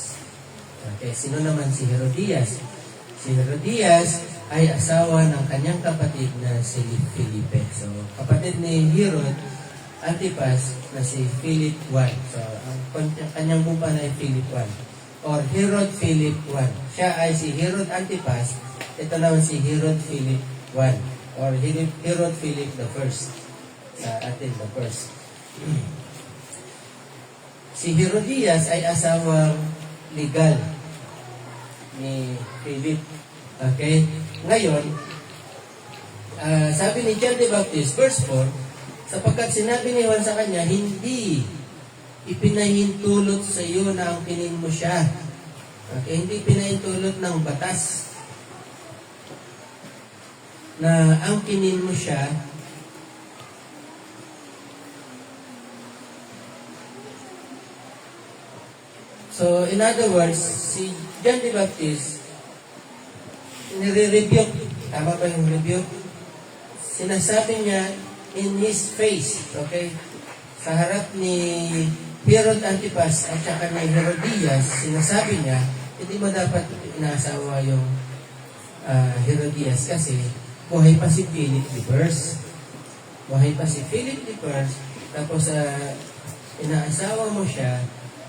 Okay, sino naman si Herodias? Si Herodias ay asawa ng kanyang kapatid na si Felipe. So, kapatid ni Herod Antipas na si Philip I. So, ang kanyang kumpana ay Philip I. Or Herod Philip I. Siya ay si Herod Antipas. Ito naman si Herod Philip I. Or Herod Philip the First. Sa atin, the first. Si Herodias ay asawang legal ni Philip. Okay? Ngayon, sabi ni John the Baptist, verse 4, sapagkat sinabi ni Juan sa kanya, hindi ipinahintulot sa iyo na ang kinin mo siya. Okay? Hindi ipinahintulot ng batas na ang kinin mo siya. So, in other words, si John the Baptist, nire-rebuke. Tama ba yung rebuke? Sinasabi niya in his face, okay? Sa harap ni Herod Antipas at saka ni Herodias, sinasabi niya, hindi mo dapat inaasawa yung Herodias kasi buhay pa si Philip the First. Buhay pa si Philip the First, tapos inaasawa mo siya,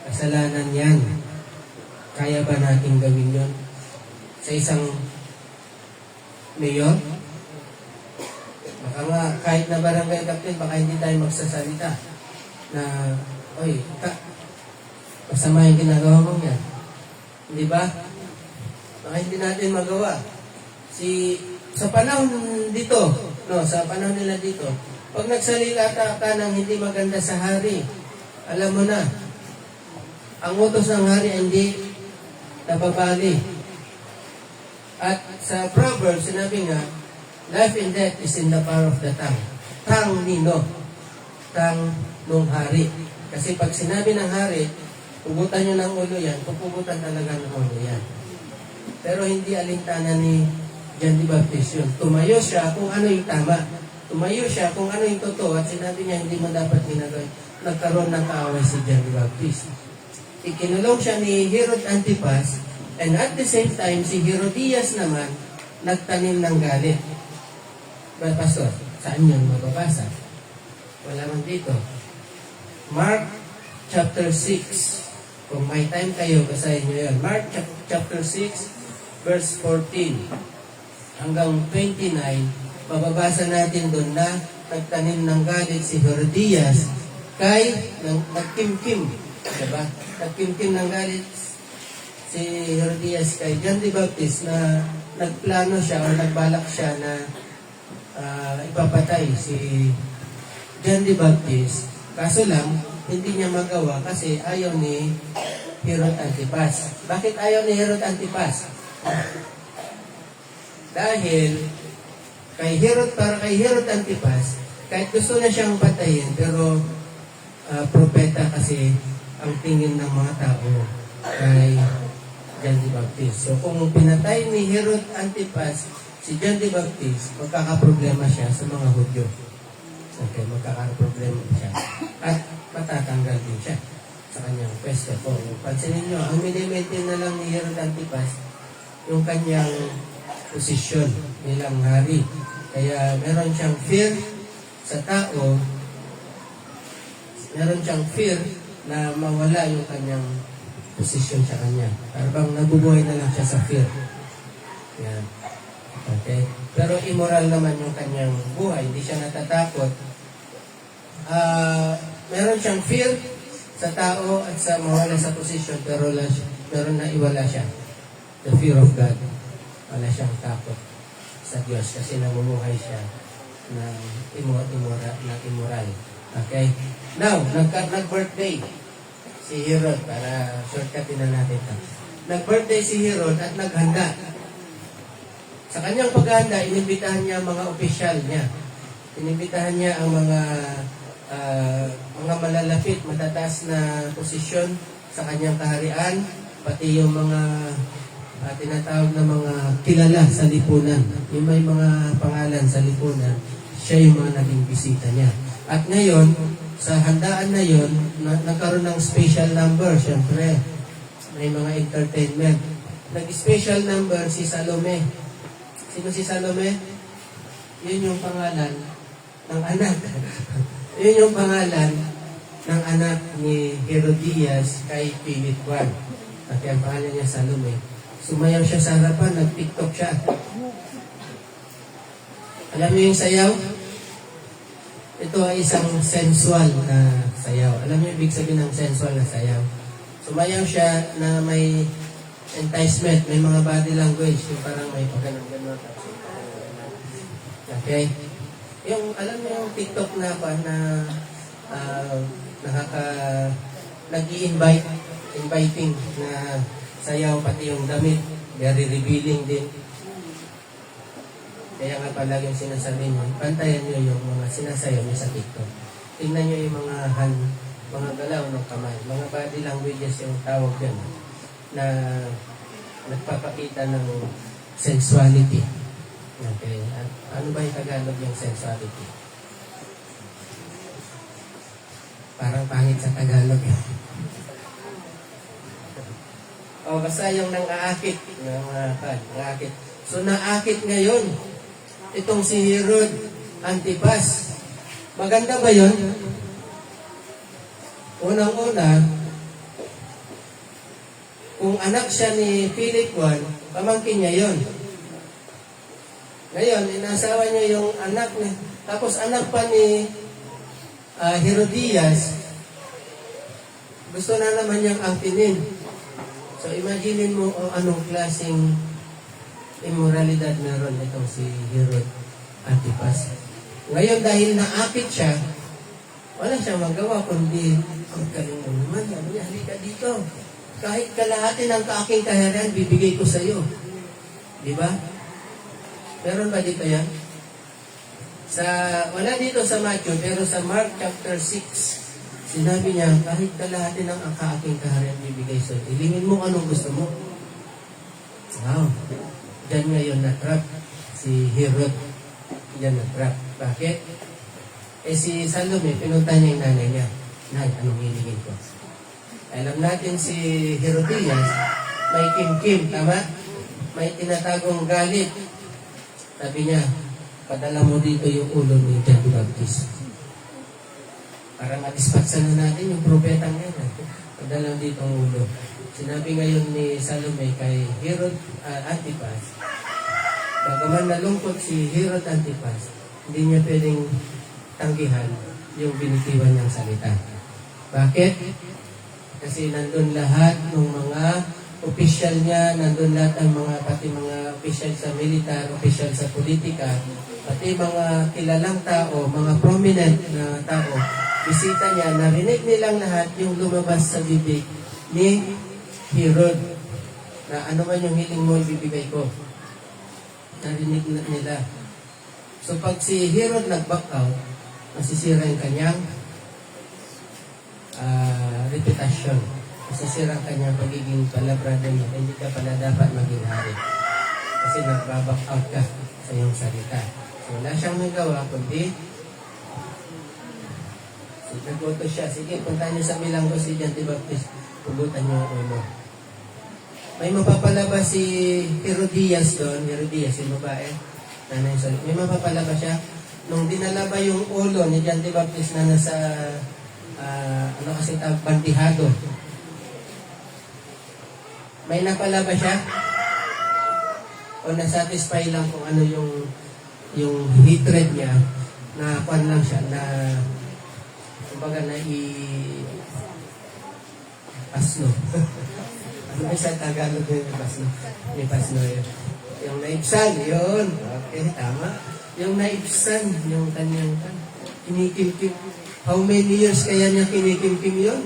kasalanan yan. Kaya ba natin gawin yun? Sa isang mayor? Baka nga, kahit na barangay captain, baka hindi tayo magsasalita na, oy, masama yung ginagawa mo yan. Hindi ba? Baka hindi natin magawa. Sa panahon dito, sa panahon nila dito, pag nagsalita ka ng hindi maganda sa hari, alam mo na, ang utos ng hari hindi nababali. At sa Proverbs, sinabi nga, life and death is in the power of the tongue. Tongue nino. Tongue nung hari. Kasi pag sinabi ng hari, pugutan nyo ng ulo yan, pupugutan talaga ng ulo yan. Pero hindi alintana ni John the Baptist yun. Tumayo siya kung ano yung tama. Tumayo siya kung ano yung totoo at sinabi niya hindi mo dapat ginagawin. Nagkaroon ng kaaway si John the Baptist. Ikinulong siya ni Herod Antipas and at the same time, si Herodias naman nagtanim ng galit. Well, Pastor, saan yun mababasa? Wala man dito. Mark chapter 6. Kung may time kayo, basahin nyo yun. Mark chapter 6, verse 14 hanggang 29, mababasa natin doon na nagtanim ng galit si Herodias kay nagkimkim. Diba? Nagkimkim ng galit si Herodias kay John the Baptist na nagplano siya o nagbalak siya na ipapatay si John the Baptist. Kaso lang, hindi niya magawa kasi ayaw ni Herod Antipas. Bakit ayaw ni Herod Antipas? Dahil para kay Herod Antipas, kahit gusto na siyang patayin, pero propeta kasi ang tingin ng mga tao kay John the Baptist. So kung pinatay ni Herod Antipas si John the Baptist, magkakaproblema siya sa mga Hudyo. Okay, magkakaproblema siya. At matatanggal din siya sa kanyang pwesto. Kung pansinin nyo, ang minimaintain na lang ni Herod Antipas yung kanyang posisyon bilang hari. Kaya meron siyang fear sa tao, meron siyang fear na mawala yung kanyang posisyon sa kanya. Parang nabubuhay na lang siya sa fear. Yan. Okay? Pero immoral naman yung kanyang buhay. Hindi siya natatakot. Meron siyang fear sa tao at sa mawala sa posisyon, pero meron na iwala siya. The fear of God. Wala siyang takot sa Diyos kasi namumuhay siya ng immoral. Okay? Now, nag-birthday si Herod, para shortcutin na natin ito. Nag-birthday si Herod at naghanda. Sa kanyang paghanda, inimbitahan niya mga opisyal niya. Inimbitahan niya ang mga malalapit, matataas na posisyon sa kanyang kaharian, pati yung mga tinatawag na mga kilala sa lipunan. Yung may mga pangalan sa lipunan, siya yung mga naging bisita niya. At ngayon, sa handaan na yon, nagkaroon ng special number, syempre. May mga entertainment. Nag-special number si Salome. Sino si Salome? Yun yung pangalan ng anak. Yun yung pangalan ng anak ni Herodias kay Philip I. At ang pangalan niya Salome. Sumayaw siya sa harapan, nag-TikTok siya. Alam niyo yung sayaw? Ito ay isang sensual na sayaw. Alam niyo ibig sabihin ng sensual na sayaw? Sumayaw siya na may enticement, may mga body language, yung parang may pagganong-ganon. Okay? Yung, alam niyo yung TikTok na nag-i-invite, inviting na sayaw, pati yung damit, very revealing din. Kaya nga palaging sinasabi niyo, pantayan niyo yung mga sinasayaw niyo sa TikTok. Tingnan niyo yung mga galaw ng kamay, mga body languages yung tawag yan, na nagpapakita ng sensuality. Okay. At ano ba yung Tagalog yung sensuality? Parang pangit sa Tagalog. O basta yung nang-aakit. Nang-aakit. So naakit ngayon itong si Herod Antipas. Maganda ba yun? Unang-una, kung anak siya ni Philip I, pamangkin niya yun. Ngayon, inasawa niya yung anak niya. Tapos anak pa ni Herodias, gusto na naman niyang angkinin. So, imaginin mo anong klaseng immoralidad meron itong si Herod Antipas. Ngayon, dahil naakit siya, wala siyang magawa, kundi ang galing mo naman. Halika dito. Kahit kalahati ng aking kaharian, bibigay ko sa iyo. Di ba? Meron ba dito yan? Wala dito sa Matthew, pero sa Mark chapter 6, sinabi niya, kahit kalahati ng aking kaharian, bibigay sa iyo. Ilingin mo anong gusto mo. Wow. Diyan ngayon na-trap si Herod. Diyan na-trap. Bakit? Si Salome, pinunta niya yung nanay niya. Nay, anong hilingin ko? Alam natin si Herodias, may kim-kim, tama? May tinatagong galit. Sabi niya, padala mo dito yung ulo ni John the Baptist. Para matispatsan na natin yung propetang yan. Padala dito ang ulo. Sinabi ngayon ni Salome kay Herod Antipas, bagaman nalungkot si Herod Antipas, hindi niya pwedeng tanggihan yung binitiwan niyang salita. Bakit? Kasi nandun lahat ng mga opisyal niya, nandun lahat ang pati mga opisyal sa militar, opisyal sa politika, pati mga kilalang tao, mga prominent na tao, bisita niya, narinig nilang lahat yung lumabas sa bibig ni Herod, na ano man yung hiling mo, ibibigay ko. Narinig nila. So pag si Herod nag-back out, masisira yung kanyang reputasyon. Masisira ang kanyang pagiging palabrado niya. Hindi ka pala dapat maging hari. Kasi nag-back out ka sa iyong salita. So wala siyang magawa, kundi nagboto siya. Sige, punta niyo sa Milanggo si John the Baptist. Pugutan niyo ang ulo. May mapapalabas si Herodias doon. Herodias, yung babae. May mapapalabas siya. Nung dinalaba yung ulo ni John the Baptist na nasa bandihado. May napalaba siya? O nasatisfy lang kung ano yung hatred niya, na kwan lang siya, na kumbaga pasno. Ano ba sa Tagalog yung pasno? May pasno yun. Yung naibsan, yun. Okay, tama. Yung naibsan, yung kanyang kinikimkim. How many years kaya niya kinikimkim yun?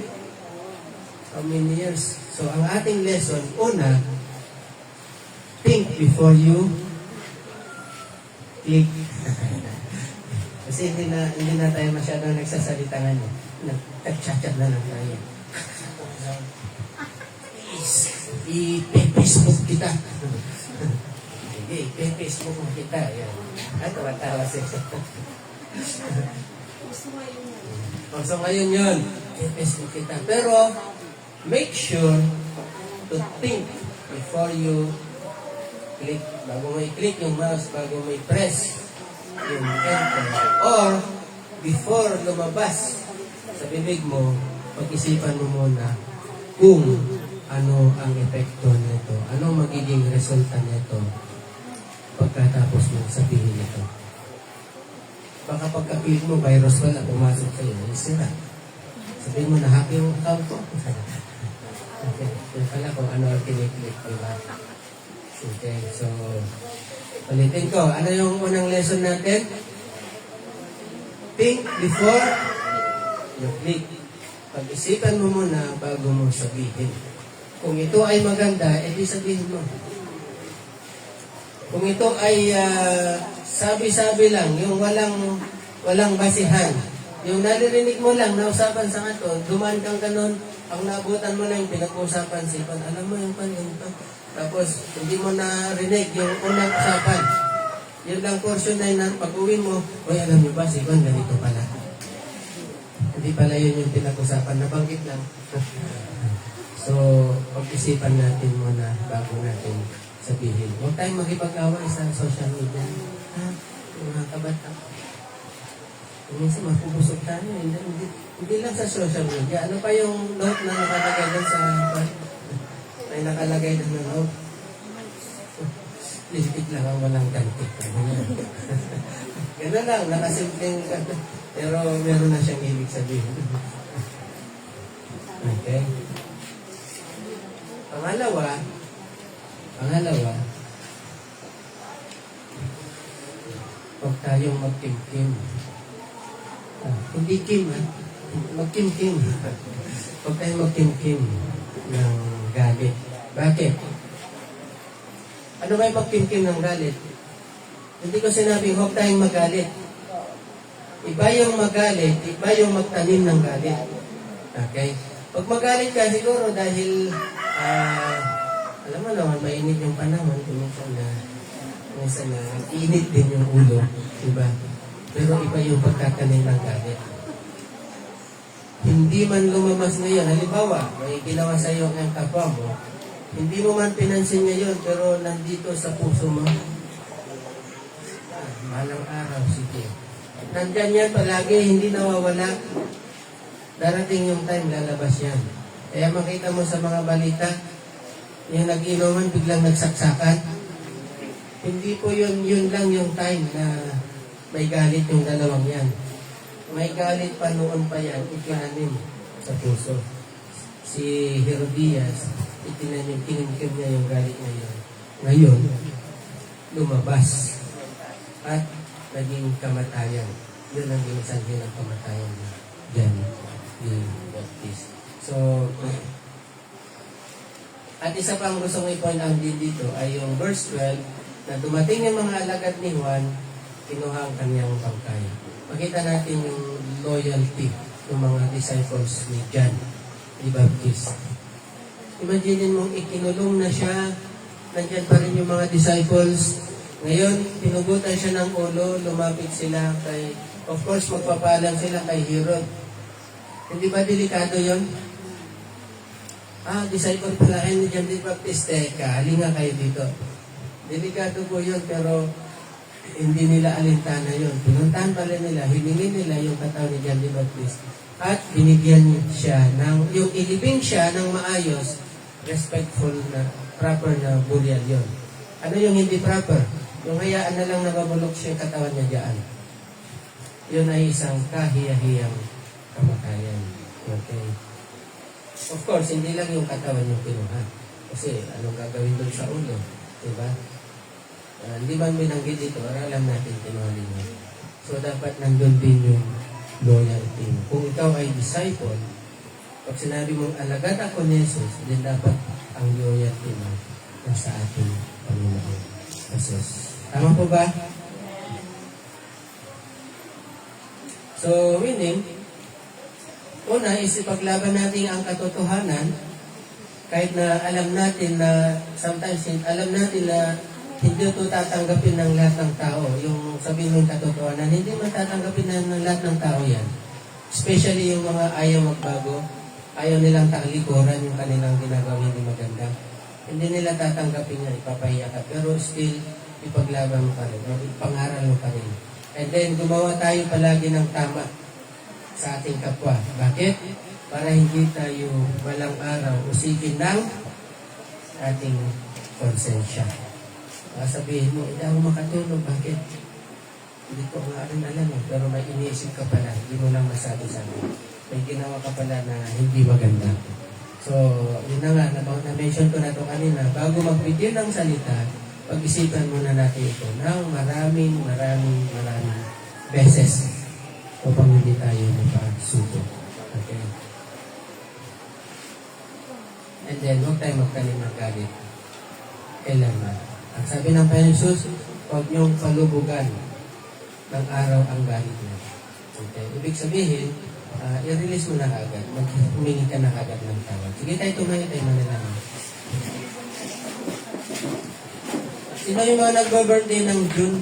How many years? So, ang ating lesson, una, think before you click. Kasi hindi na tayo masyadong nagsasalita ngayon. Nag-chat-chat na lang tayo. I-Facebook kita. Sige, i-Facebook mo kita. Yan. Ay, tawa-tawa siya. So ngayon yun, i-Facebook kita. Pero, make sure to think before you click. Bago mo i-click yung mouse, bago mo i-press yung enter. Or, before lumabas sa bibig mo, pag-isipan mo muna kung ano ang epekto nito, ano magiging resulta nito pagkatapos mo sabihin ito. Baka pagka-click mo, virus wala, pumasok sa'yo, isira. Sabihin mo na, happy yung account ko. Okay, yung pala kung ano ang kiniklik, diba? Okay, so, ulitin ko, ano yung unang lesson natin? Think before you click. Pag-isipan mo muna bago mo sabihin. Kung ito ay maganda, edi sabihin mo. Kung ito ay sabi-sabi lang, yung walang basihan, yung naririnig mo lang, nausapan sa ato, dumaan kang ganun, ang naabutan mo lang yung pinag-usapan, sipan, alam mo yung ganito. Tapos, hindi mo narinig yung unang usapan. Yun lang portion na yun, pag-uwi mo, oy, alam niyo ba, sipan, ganito pala. Hindi pala yun yung pinag-usapan, nabanggit lang. So, pag-isipan natin muna bago natin sabihin. Huwag tayong makipag-away sa social media. Ha? Mga kabata. Minsan mapubusog tayo. Hindi lang sa social media. Ano pa yung note na nakalagay doon sa... May nakalagay doon na note. Lintik lang ang walang gantik. Gano'n lang, nakasimpleng... Pero meron na siyang ibig sabihin. Okay? Pangalawa, huwag tayong magkim-kim. Hindi kim, ha? Magkim-kim. Huwag tayong magkim-kim ng galit. Bakit? Ano ba yung magkim-kim ng galit? Hindi ko sinabing huwag tayong magalit. Iba yung magalit, iba yung magtanim ng galit. Okay? Pag magalit ka, siguro dahil alam mo naman, mainit yung panahon, minsan na init din yung ulo, diba? Pero iba yung pagkatanim ng galit. Hindi man lumabas ngayon, halimbawa, may ginawa sa iyo ng kapwa mo, hindi mo man pinansin ngayon, pero nandito sa puso mo, malang araw, sige. Nandyan yan palagi, hindi nawawala. Darating yung time, lalabas yan. Kaya makita mo sa mga balita, yung nag-inuman, biglang nagsaksakan. Hindi po yun lang yung time na may galit yung dalawang yan. May galit pa noon pa yan, itinanim sa puso. Si Herodias, itinanim, kinimkim niya yung galit niya yun. Ngayon, lumabas. At naging kamatayan. Yun ang ginsanhin ng kamatayan niya. Yan, yung Baptist. So, at isa pang gusto kong i-point out din dito ay yung verse 12 na dumating yung mga alagad ni Juan, kinuha ang kanyang bangkay. Makita natin yung loyalty ng mga disciples ni John, ni Baptist. Imagine mo, ikinulong na siya, nandyan pa rin yung mga disciples. Ngayon, pinugutan siya ng ulo, lumapit sila kay, of course, magpapalang sila kay Herod. Hindi ba delikado yon? Disciple pala kayo ni John the Baptist. Teka, halinga kayo dito. Delikado po yun, pero hindi nila alintana yun. Pinuntahan pala nila, hiningin nila yung katawan ni John the Baptist. At binigyan siya ng, yung ilibing siya ng maayos, respectful na, proper na burial yun. Ano yung hindi proper? Yung hayaan na lang nababulok siya yung katawan niya dyan. Yun ay isang kahiya-hiyang kamatayan. Okay. Of course, hindi lang yung katawan yung kinuha. Kasi anong gagawin doon sa ulo? Diba? Hindi man binanggit dito, alam natin kinuha ninyo. So, dapat nandun din yung loyalty. Kung ikaw ay disciple, pag sinabi mong alagad ako ni Jesus, then dapat ang loyalty mo nasa ating Panginoon Jesus. Tama po ba? So, meaning, una is ipaglaban natin ang katotohanan kahit na alam natin na sometimes alam natin na hindi ito tatanggapin ng lahat ng tao. Yung sabihin mong katotohanan, hindi man tatanggapin ng lahat ng tao yan. Especially yung mga ayaw magbago, ayaw nilang taklikuran yung kanilang ginagawa hindi maganda. Hindi nila tatanggapin yan, ipapahiya ka. Pero still, ipaglaban mo pa rin, ipangaral mo pa rin. And then, gumawa tayo palagi ng tama sa ating kapwa. Bakit? Para hindi tayo walang araw usipin ng ating konsensya. Sabihin mo, hindi ako makatulog. Bakit? Hindi ko nga rin alam eh. Pero may iniisip ka pala. Hindi mo lang masabi sa amin. May ginawa ka pala na hindi maganda. So, yun na nga. Na-mention ko na ito kanina. Bago magbigay ng salita, pag-isipan muna natin ito ng maraming beses upang hindi tayo napasuko. Okay? And then, huwag tayo magtanim ng galit. Kailangan. Ang sabi ng Panginoon Jesus, huwag niyong palubugan ng araw ang galit niya. Okay? Ibig sabihin, i-release mo na agad. Humingi ka na agad ng tawad. Sige tayo tumayo tayo manalangin. Sino yung mga nag-birthday ng June